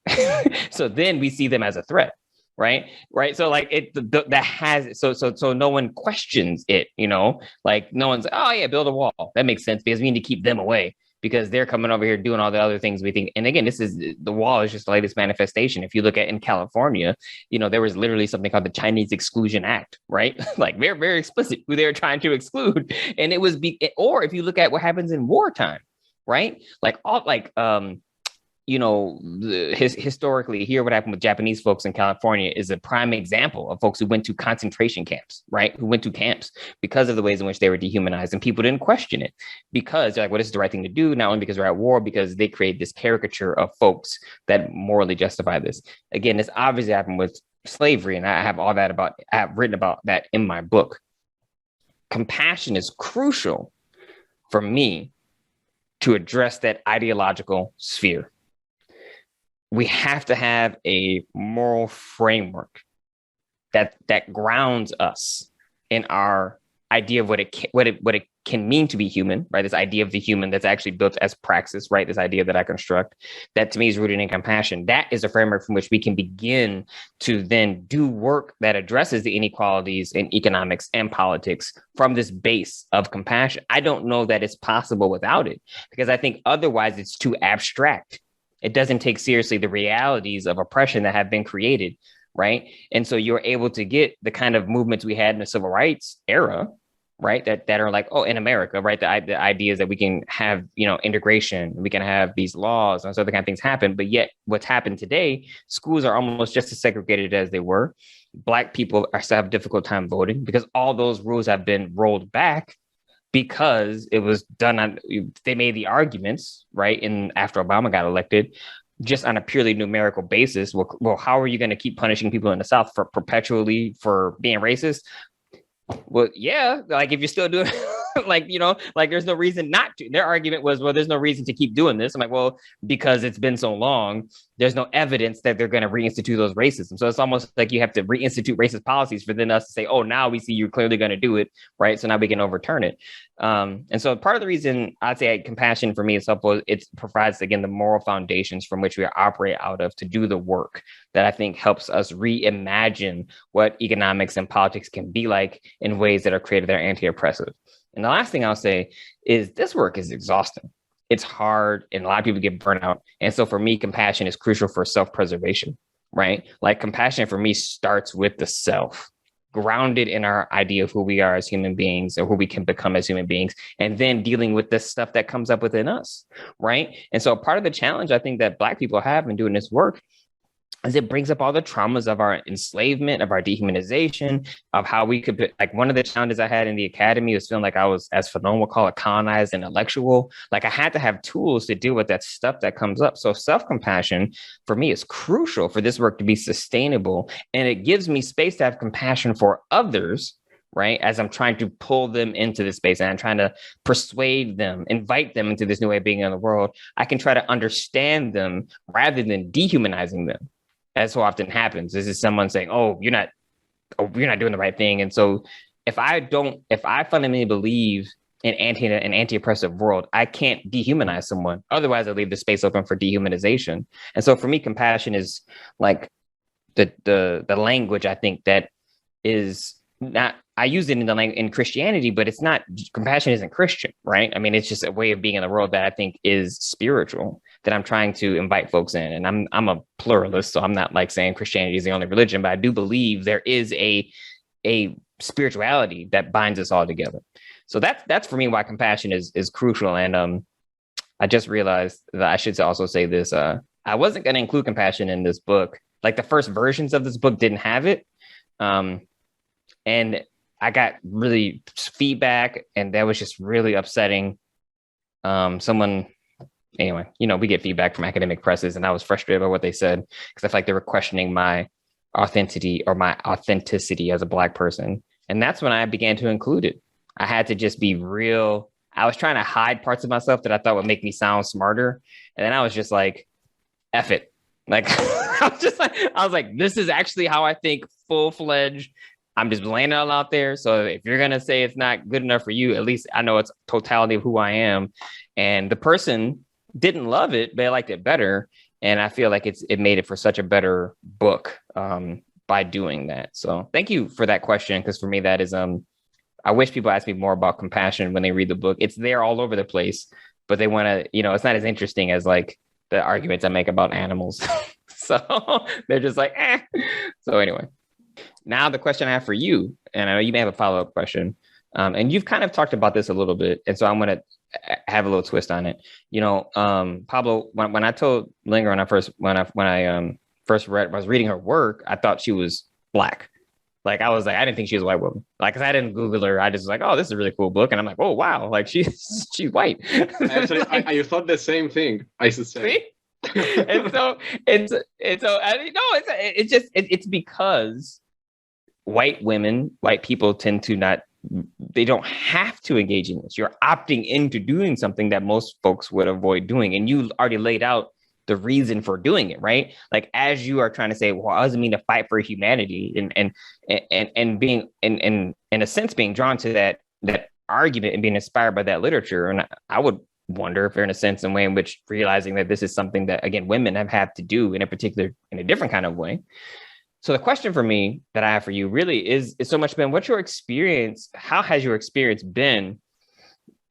So then we see them as a threat. Right. So like so no one questions it, like no one's, oh yeah, build a wall. That makes sense because we need to keep them away because they're coming over here doing all the other things we think. And again, the wall is just the latest manifestation. If you look at in California, there was literally something called the Chinese Exclusion Act, right? Like very, very explicit who they were trying to exclude. And it was, or if you look at what happens in wartime, right? Historically, here what happened with Japanese folks in California is a prime example of folks who went to concentration camps, right? Who went to camps because of the ways in which they were dehumanized, and people didn't question it because they're like, well, this is the right thing to do, not only because we're at war, because they create this caricature of folks that morally justify this. Again, this obviously happened with slavery, and I have written about that in my book. Compassion is crucial for me to address that ideological sphere. We have to have a moral framework that grounds us in our idea of what it can mean to be human, right? This idea of the human that's actually built as praxis, right? This idea that I construct, that to me is rooted in compassion. That is a framework from which we can begin to then do work that addresses the inequalities in economics and politics from this base of compassion. I don't know that it's possible without it, because I think otherwise it's too abstract. It doesn't take seriously the realities of oppression that have been created, right? And so you're able to get the kind of movements we had in the civil rights era, right? That are like, oh, in America, right? The idea is that we can have, integration, we can have these laws and so other kind of things happen. But yet what's happened today, schools are almost just as segregated as they were. Black people are still have a difficult time voting because all those rules have been rolled back because it was done they made the arguments, right? And after Obama got elected, just on a purely numerical basis, well, how are you going to keep punishing people in the South for perpetually for being racist? Well, yeah, like if you're still doing like there's no reason not to. Their argument was, well, there's no reason to keep doing this. I'm like, well, because it's been so long, there's no evidence that they're going to reinstitute those racism. So it's almost like you have to reinstitute racist policies for then us to say, oh, now we see you're clearly going to do it, right? So now we can overturn it. And so part of the reason I'd say compassion for me is helpful, it provides, again, the moral foundations from which we operate out of to do the work that I think helps us reimagine what economics and politics can be like in ways that are created that are anti-oppressive. And the last thing I'll say is this work is exhausting. It's hard, and a lot of people get burnt out. And so for me, compassion is crucial for self-preservation. right? Like compassion for me starts with the self, grounded in our idea of who we are as human beings or who we can become as human beings, and then dealing with the stuff that comes up within us, right? And so part of the challenge I think that Black people have in doing this work is it brings up all the traumas of our enslavement, of our dehumanization, of how we could, like one of the challenges I had in the academy was feeling like I was, as Fanon would call it, colonized intellectual. Like I had to have tools to deal with that stuff that comes up. So self-compassion for me is crucial for this work to be sustainable. And it gives me space to have compassion for others, right? As I'm trying to pull them into this space and I'm trying to persuade them, invite them into this new way of being in the world, I can try to understand them rather than dehumanizing them. As so often happens. This is someone saying, you're not doing the right thing. And so if I fundamentally believe in an anti-oppressive world, I can't dehumanize someone. Otherwise I leave the space open for dehumanization. And so for me, compassion is like the language I think that is not, I use it in Christianity, but it's not, compassion isn't Christian, right? I mean, it's just a way of being in the world that I think is spiritual, that I'm trying to invite folks in. And I'm a pluralist, so I'm not like saying Christianity is the only religion, but I do believe there is a spirituality that binds us all together. So that's for me why compassion is crucial. And I just realized that I should also say this. I wasn't going to include compassion in this book. Like the first versions of this book didn't have it. And I got really feedback, and that was just really upsetting. Anyway, we get feedback from academic presses, and I was frustrated by what they said because I felt like they were questioning my authenticity as a Black person. And that's when I began to include it. I had to just be real. I was trying to hide parts of myself that I thought would make me sound smarter. And then I was just like, F it. Like, I was like, this is actually how I think full-fledged. I'm just laying it all out there. So if you're going to say it's not good enough for you, at least I know it's totality of who I am. And the person didn't love it, but I liked it better. And I feel like it made it for such a better book by doing that. So thank you for that question. Because for me, that is, I wish people ask me more about compassion when they read the book. It's there all over the place, but they want to, it's not as interesting as like the arguments I make about animals. So they're just like, eh. So anyway. Now the question I have for you, and I know you may have a follow-up question, and you've kind of talked about this a little bit, and so I'm going to have a little twist on it. Pablo, when I told Lindgren when I first was reading her work, I thought she was Black. Like I didn't think she was a white woman. Like, cause I didn't Google her. I just was like, oh, this is a really cool book, and I'm like, oh wow, like she's white.
Actually, I thought the same thing. I should say.
And so it's because white people tend to they don't have to engage in this. You're opting into doing something that most folks would avoid doing. And you already laid out the reason for doing it, right? Like, as you are trying to say, well, what does it mean to fight for humanity and being in a sense, being drawn to that argument and being inspired by that literature. And I would wonder if they're in a sense and way in which realizing that this is something that, again, women have had to do in a different kind of way. So the question for me that I have for you really is so much been, what's your experience? How has your experience been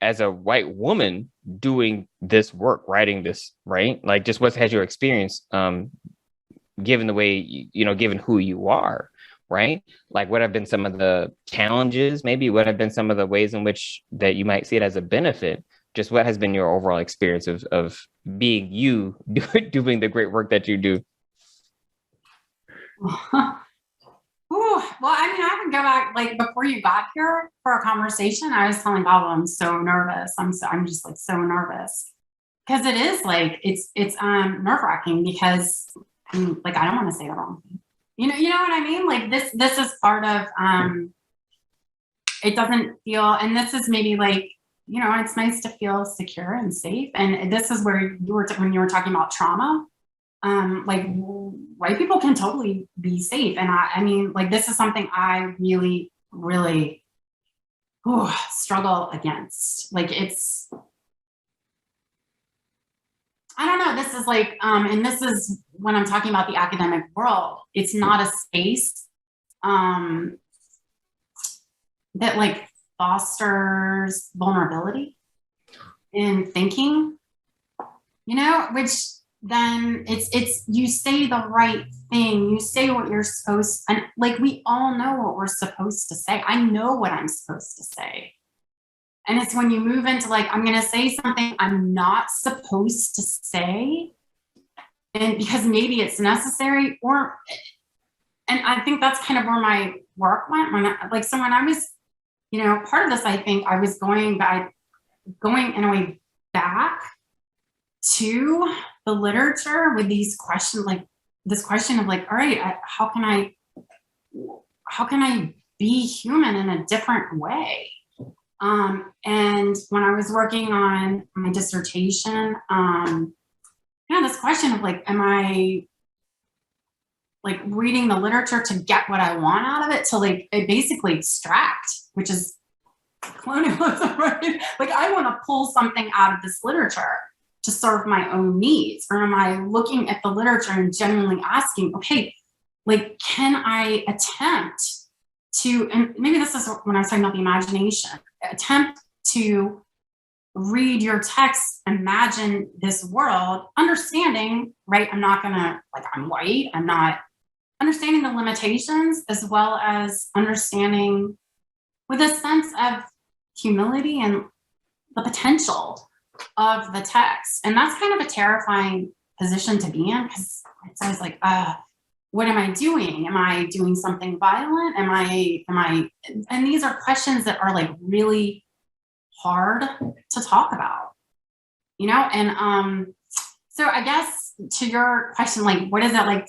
as a white woman doing this work, writing this, right? Like, just what has your experience, given the way, given who you are, right? Like, what have been some of the challenges? Maybe what have been some of the ways in which that you might see it as a benefit? Just what has been your overall experience of being you doing the great work that you do?
Well, I mean, I can go back, like, before you got here for a conversation, I was telling Pablo, I'm so nervous. I'm just like so nervous because it is like, it's nerve-wracking because like, I don't want to say the wrong thing. You know what I mean? Like this is part of, it doesn't feel, and this is maybe like, it's nice to feel secure and safe. And this is where when you were talking about trauma, like white people can totally be safe. And I mean, like, this is something I really, really struggle against. Like, it's, I don't know, this is like, and this is when I'm talking about the academic world, it's not a space that like fosters vulnerability in thinking, which then it's you say the right thing. You say what you're supposed, and like we all know what we're supposed to say. I know what I'm supposed to say. And it's when you move into like, I'm going to say something I'm not supposed to say, and because maybe it's necessary, and I think that's kind of where my work went. When I was, part of this, I think I was going in a way back to the literature with these questions, like this question of like, all right, how can I be human in a different way? And when I was working on my dissertation, this question of like, am I like reading the literature to get what I want out of it, to like basically extract, which is colonialism, right? Like I want to pull something out of this literature to serve my own needs? Or am I looking at the literature and genuinely asking, okay, like, can I attempt to, and maybe this is when I was talking about the imagination, attempt to read your text, imagine this world, understanding, right? I'm not gonna, like, I'm white, I'm not understanding the limitations, as well as understanding with a sense of humility and the potential of the text. And that's kind of a terrifying position to be in, because it's always like, what am I doing? Am I doing something violent? Am I, and these are questions that are like really hard to talk about, and so I guess to your question, like, what is it like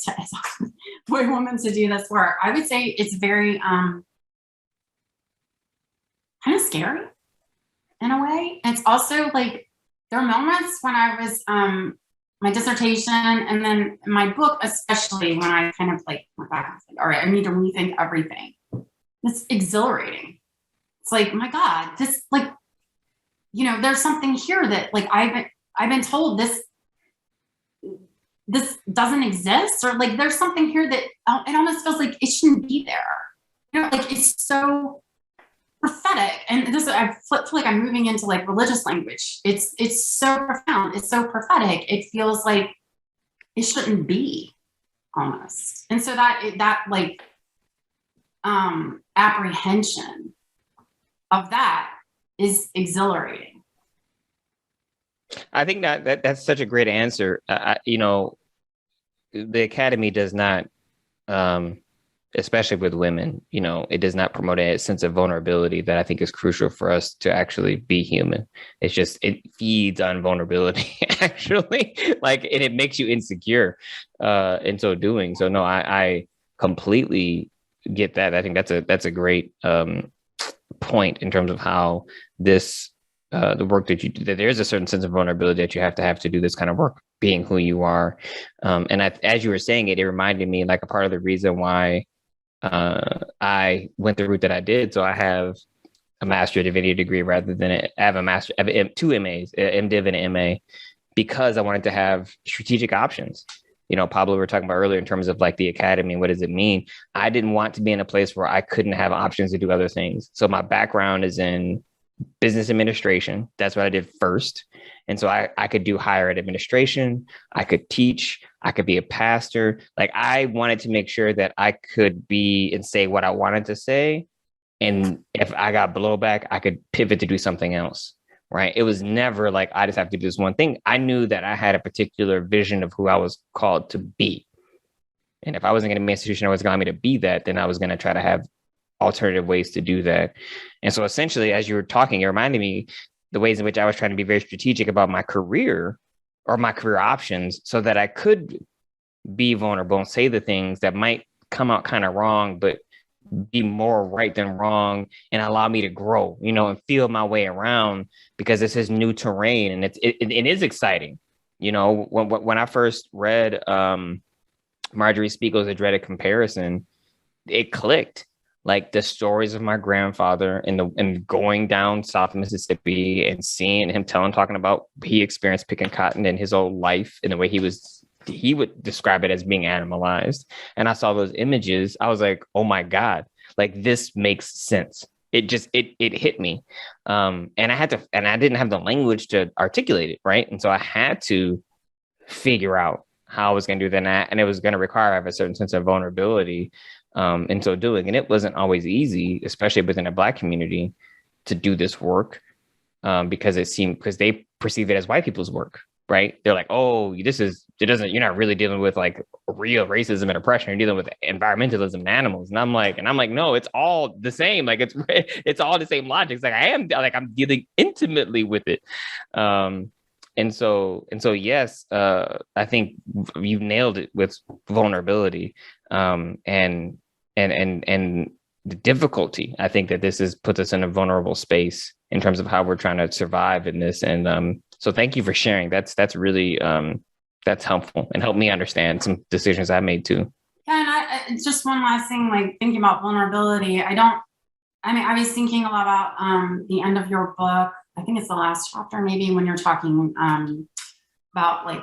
for a woman to do this work? I would say it's very kind of scary in a way. It's also like, there are moments when I was my dissertation and then my book, especially, when I kind of like went back and was like, all right, I need to rethink everything. It's exhilarating. It's like, my God, this, like, there's something here that, like, I've been told this doesn't exist, or like there's something here that it almost feels like it shouldn't be there. Like, it's so prophetic. And this, I feel like I'm moving into like religious language. It's so profound. It's so prophetic. It feels like it shouldn't be, almost. And so that like apprehension of that is exhilarating.
I think that's such a great answer. The Academy does not, especially with women, it does not promote a sense of vulnerability that I think is crucial for us to actually be human. It's just, it feeds on vulnerability, actually, like, and it makes you insecure in so doing. So no, I completely get that. I think that's a great point in terms of how this, the work that you do, that there's a certain sense of vulnerability that you have to do this kind of work, being who you are. And as you were saying it reminded me, like, a part of the reason why I went the route that I did. So I have a Master of Divinity degree rather than I have two MAs, MDiv and an MA, because I wanted to have strategic options. Pablo, we were talking about earlier in terms of like the Academy, what does it mean? I didn't want to be in a place where I couldn't have options to do other things. So my background is in business administration. That's what I did first. And so I could do higher ed administration. I could teach. I could be a pastor. Like, I wanted to make sure that I could be and say what I wanted to say. And if I got blowback, I could pivot to do something else. Right. It was never like, I just have to do this one thing. I knew that I had a particular vision of who I was called to be. And if I wasn't going to be an institution that was going to me to be that, then I was going to try to have alternative ways to do that. And so essentially, as you were talking, it reminded me the ways in which I was trying to be very strategic about my career or my career options, so that I could be vulnerable and say the things that might come out kind of wrong, but be more right than wrong, and allow me to grow, and feel my way around, because this is new terrain and it is exciting. When I first read Marjorie Spiegel's A Dreaded Comparison, it clicked. Like, the stories of my grandfather and going down South Mississippi and seeing him talking about he experienced picking cotton in his own life, and the way he would describe it as being animalized. And I saw those images. I was like, oh my God, like, this makes sense. It hit me. And I didn't have the language to articulate it. Right. And so I had to figure out how I was going to do that. And it was going to require I have a certain sense of vulnerability in so doing. And it wasn't always easy, especially within a Black community, to do this work because they perceive it as white people's work, right? They're like, oh, you're not really dealing with like real racism and oppression. You're dealing with environmentalism and animals. And I'm like, no, it's all the same. Like it's all the same logic. It's like I'm dealing intimately with it. And so yes, I think you nailed it with vulnerability and the difficulty. I think that this puts us in a vulnerable space in terms of how we're trying to survive in this. And so thank you for sharing. That's really that's helpful and helped me understand some decisions I made too.
Yeah, and just one last thing, like thinking about vulnerability. I was thinking a lot about the end of your book. I think it's the last chapter, maybe, when you're talking about like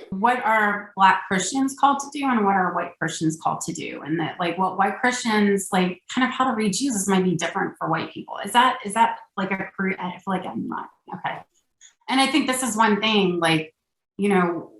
what are Black Christians called to do and what are white Christians called to do, and that like what white Christians like kind of how to read Jesus might be different for white people. Is that like I feel like I'm not okay. And I think this is one thing, like, you know,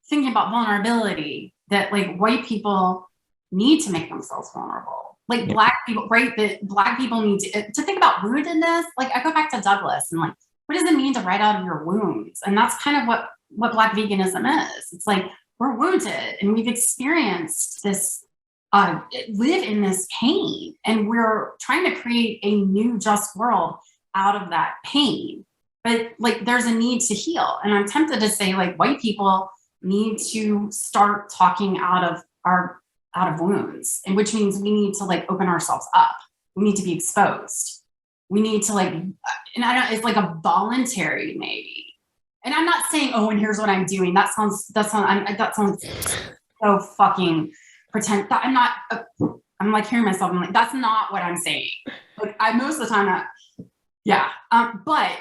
thinking about vulnerability, that like white people need to make themselves vulnerable. Like Black people, right? That Black people need to think about woundedness. Like I go back to Douglas and like, what does it mean to write out of your wounds? And that's kind of what Black veganism is. It's like we're wounded and we've experienced this, live in this pain, and we're trying to create a new just world out of that pain. But like there's a need to heal. And I'm tempted to say like white people need to start talking out of wounds, and which means we need to like open ourselves up. We need to be exposed. We need to like, and it's like a voluntary maybe. And I'm not saying, oh, and here's what I'm doing. That sounds so fucking pretend. I'm like hearing myself. I'm like, that's not what I'm saying. Like most of the time, but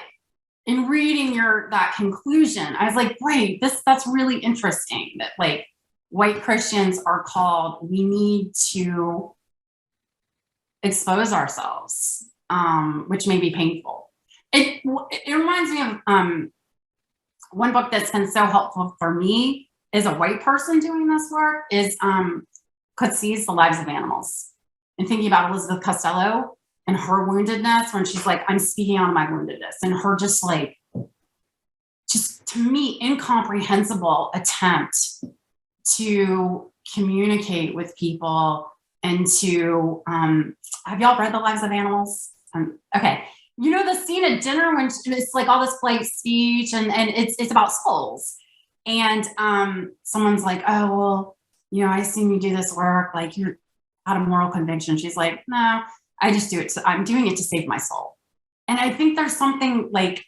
in reading that conclusion, I was like, wait, that's really interesting that like white Christians are called, we need to expose ourselves, which may be painful. It reminds me of one book that's been so helpful for me as a white person doing this work is Coetzee's The Lives of Animals, and thinking about Elizabeth Costello and her woundedness when she's like, I'm speaking out of my woundedness, and her just to me, incomprehensible attempt to communicate with people and to, have y'all read The Lives of Animals? Okay. You know, the scene at dinner when it's like all this polite speech and it's about souls. And someone's like, oh, well, you know, I assume you do this work, like you're out of moral conviction. She's like, no, I just do it. I'm doing it to save my soul. And I think there's something like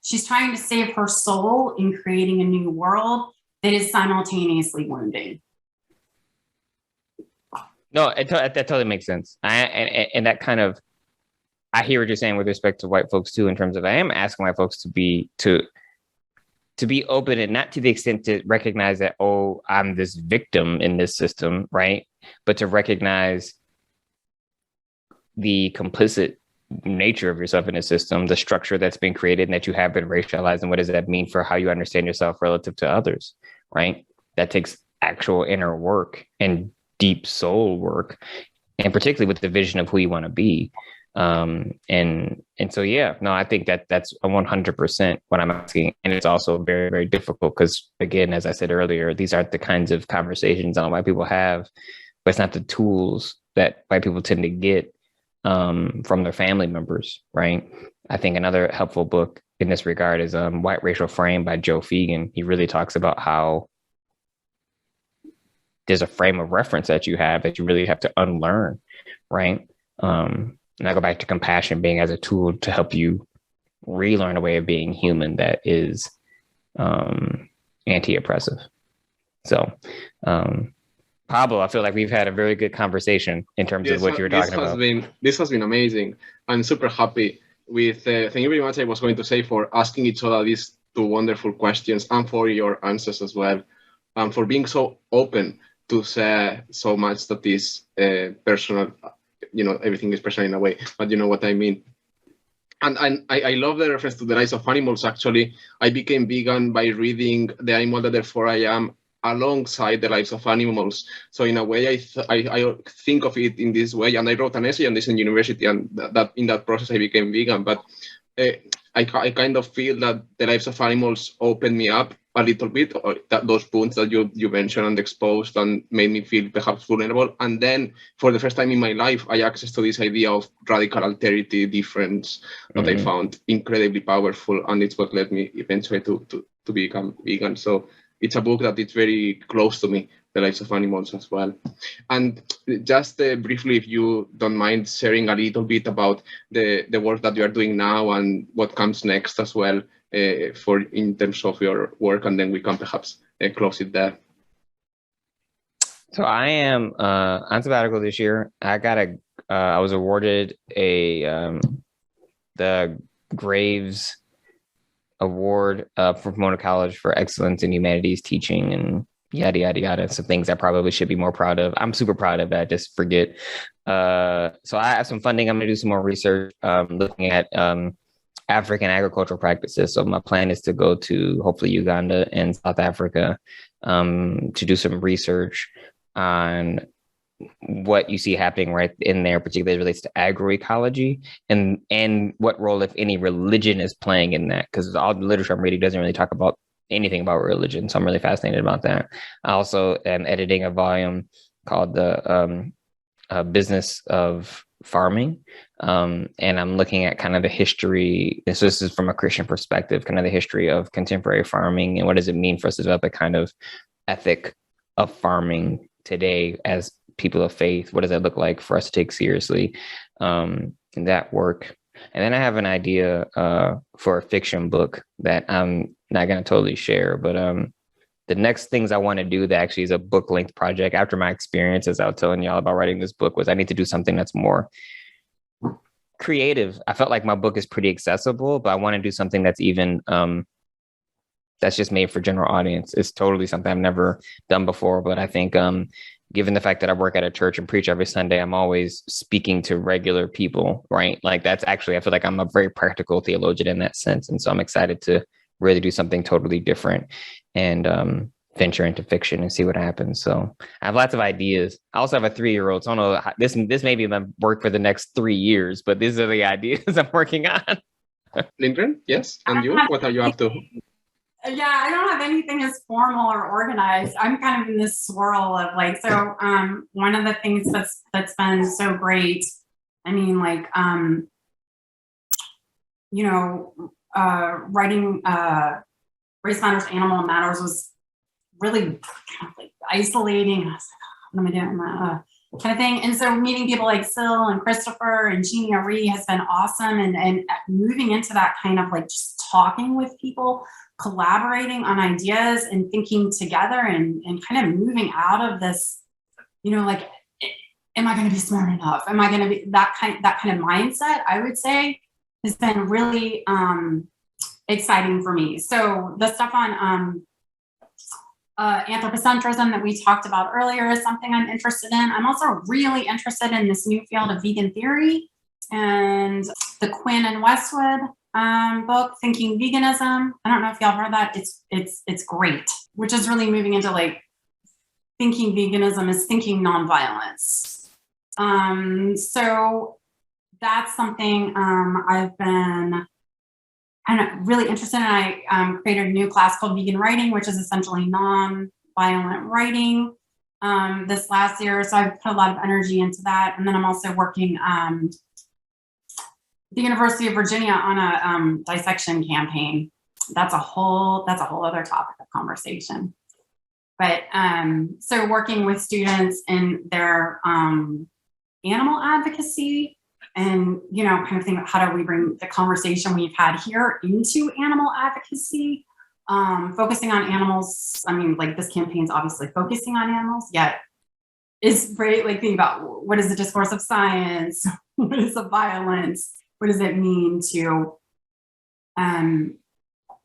she's trying to save her soul in creating a new world that is simultaneously wounding.
No, that totally makes sense. And that kind of, I hear what you're saying with respect to white folks too, in terms of I am asking white folks to be open, and not to the extent to recognize that, oh, I'm this victim in this system, right? But to recognize the complicit nature of yourself in the system, the structure that's been created and that you have been racialized, and what does that mean for how you understand yourself relative to others, right? That takes actual inner work and deep soul work, and particularly with the vision of who you want to be. And so, yeah, no, I think that's 100% what I'm asking. And it's also very, very difficult because, again, as I said earlier, these aren't the kinds of conversations white people have, but it's not the tools that white people tend to get from their family members, right? I think another helpful book in this regard is White Racial Frame by Joe Fegan. He really talks about how there's a frame of reference that you have that you really have to unlearn, right? And I go back to compassion being as a tool to help you relearn a way of being human that is anti-oppressive. So, Pablo, I feel like we've had a very good conversation in terms of what you were talking about.
This has been amazing. I'm super happy with, thank you very much, I was going to say, for asking each other these two wonderful questions and for your answers as well, and for being so open to say so much that is personal. You know, everything is personal in a way, but you know what I mean. And I love the reference to the lives of animals. Actually, I became vegan by reading The Animal That Therefore I Am alongside the lives of animals. So in a way, I think of it in this way. And I wrote an essay on this in university, and that in that process I became vegan. But I kind of feel that the lives of animals opened me up a little bit, or those wounds that you mentioned and exposed and made me feel perhaps vulnerable. And then for the first time in my life, I access to this idea of radical alterity, difference that I found incredibly powerful. And it's what led me eventually to become vegan. So it's a book that is very close to me, The Lives of Animals as well. And just briefly, if you don't mind sharing a little bit about the work that you are doing now and what comes next as well, for in terms of your work, and then we can perhaps close it there.
So I am on sabbatical this year. I was awarded the Graves Award from Pomona College for excellence in humanities teaching and yada, yada, yada. Some things I probably should be more proud of. I'm super proud of that. Just forget. So I have some funding. I'm going to do some more research looking at African agricultural practices. So my plan is to go to hopefully Uganda and South Africa to do some research on what you see happening right in there, particularly as it relates to agroecology and what role, if any, religion is playing in that. Because all the literature I'm reading doesn't really talk about anything about religion. So I'm really fascinated about that. I also am editing a volume called The Business of Farming. And I'm looking at kind of the history. So this is from a Christian perspective, kind of the history of contemporary farming and what does it mean for us to develop a kind of ethic of farming today as people of faith. What does that look like for us to take seriously in that work? And then I have an idea for a fiction book that I'm not going to totally share, but the next things I want to do that actually is a book length project after my experiences I was telling y'all about writing this book was I need to do something that's more creative. I felt like my book is pretty accessible, but I want to do something that's even that's just made for general audience. It's totally something I've never done before, but I think given the fact that I work at a church and preach every Sunday, I'm always speaking to regular people, right? Like that's actually, I feel like I'm a very practical theologian in that sense. And so I'm excited to really do something totally different and venture into fiction and see what happens. So I have lots of ideas. I also have a 3-year-old. So I don't know, this may be my work for the next 3 years, but these are the ideas I'm working on.
Lindgren, yes. And you, what are you up to?
Yeah, I don't have anything as formal or organized. I'm kind of in this swirl of like, so one of the things that's been so great, I mean, like, you know, writing Race Matters, Animal Matters was really kind of like isolating. I was like, what am I doing? Kind of thing. And so meeting people like Syl and Christopher and Jeannie Marie has been awesome. And moving into that kind of like just talking with people, collaborating on ideas and thinking together and kind of moving out of this, you know, like, am I going to be smart enough? Am I going to be that kind of mindset, I would say, has been really exciting for me. So the stuff on anthropocentrism that we talked about earlier is something I'm interested in. I'm also really interested in this new field of vegan theory and the Quinn and Westwood book, Thinking Veganism. I don't know if y'all heard that. It's great, which is really moving into like thinking veganism is thinking nonviolence. So that's something I've been really interested in. I created a new class called Vegan Writing, which is essentially non-violent writing this last year. So I've put a lot of energy into that. And then I'm also working at the University of Virginia on a dissection campaign. That's a whole other topic of conversation. But so working with students in their animal advocacy and, you know, kind of think about how do we bring the conversation we've had here into animal advocacy, focusing on animals. I mean, like this campaign's obviously focusing on animals, yet is very like thinking about what is the discourse of science? What is the violence? What does it mean to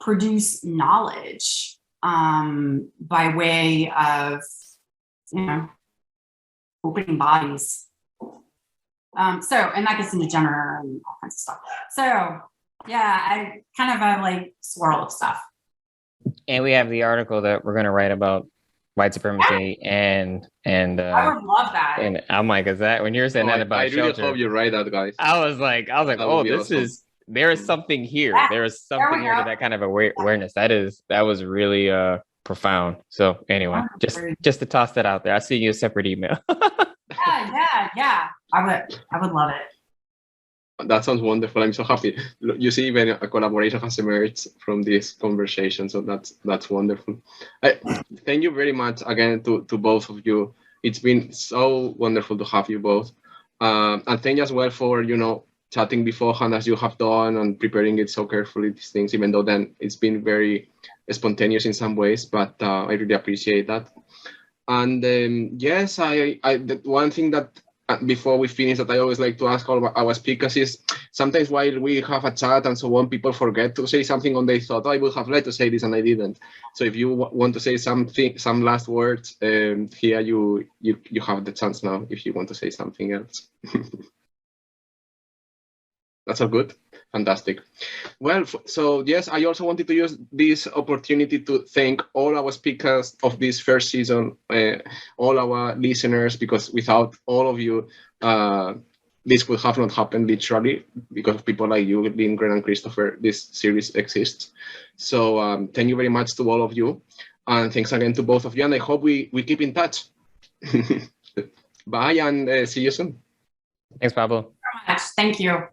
produce knowledge by way of, you know, opening bodies? And that gets into gender and all kinds of stuff. So yeah, I kind of a like swirl of stuff.
And we have the article that we're going to write about white supremacy and
I would love that.
And I'm like, is that when you're saying that about
I really
shelter?
hope you write that, guys.
I was like, oh, this
awesome.
there is something here.
Yeah,
there is something here to that kind of awareness. That was really profound. So anyway, just to toss that out there. I'll send you a separate email.
yeah. I would love it.
That sounds wonderful. I'm so happy. You see, even a collaboration has emerged from this conversation. So that's wonderful. Thank you very much again to both of you. It's been so wonderful to have you both. And thank you as well for, chatting beforehand as you have done and preparing it so carefully, these things, even though then it's been very spontaneous in some ways, but I really appreciate that. And yes, the one thing that before we finish that I always like to ask all our speakers is sometimes while we have a chat and so on, people forget to say something on they thought, I would have liked to say this and I didn't. So if you want to say something, some last words, here you have the chance now if you want to say something else. That's all good. Fantastic. Well, so yes, I also wanted to use this opportunity to thank all our speakers of this first season, all our listeners, because without all of you, this would have not happened literally, because of people like you, Lindgren and Christopher, this series exists. So thank you very much to all of you. And thanks again to both of you. And I hope we keep in touch. Bye and see you soon.
Thanks, Pablo.
Thank you.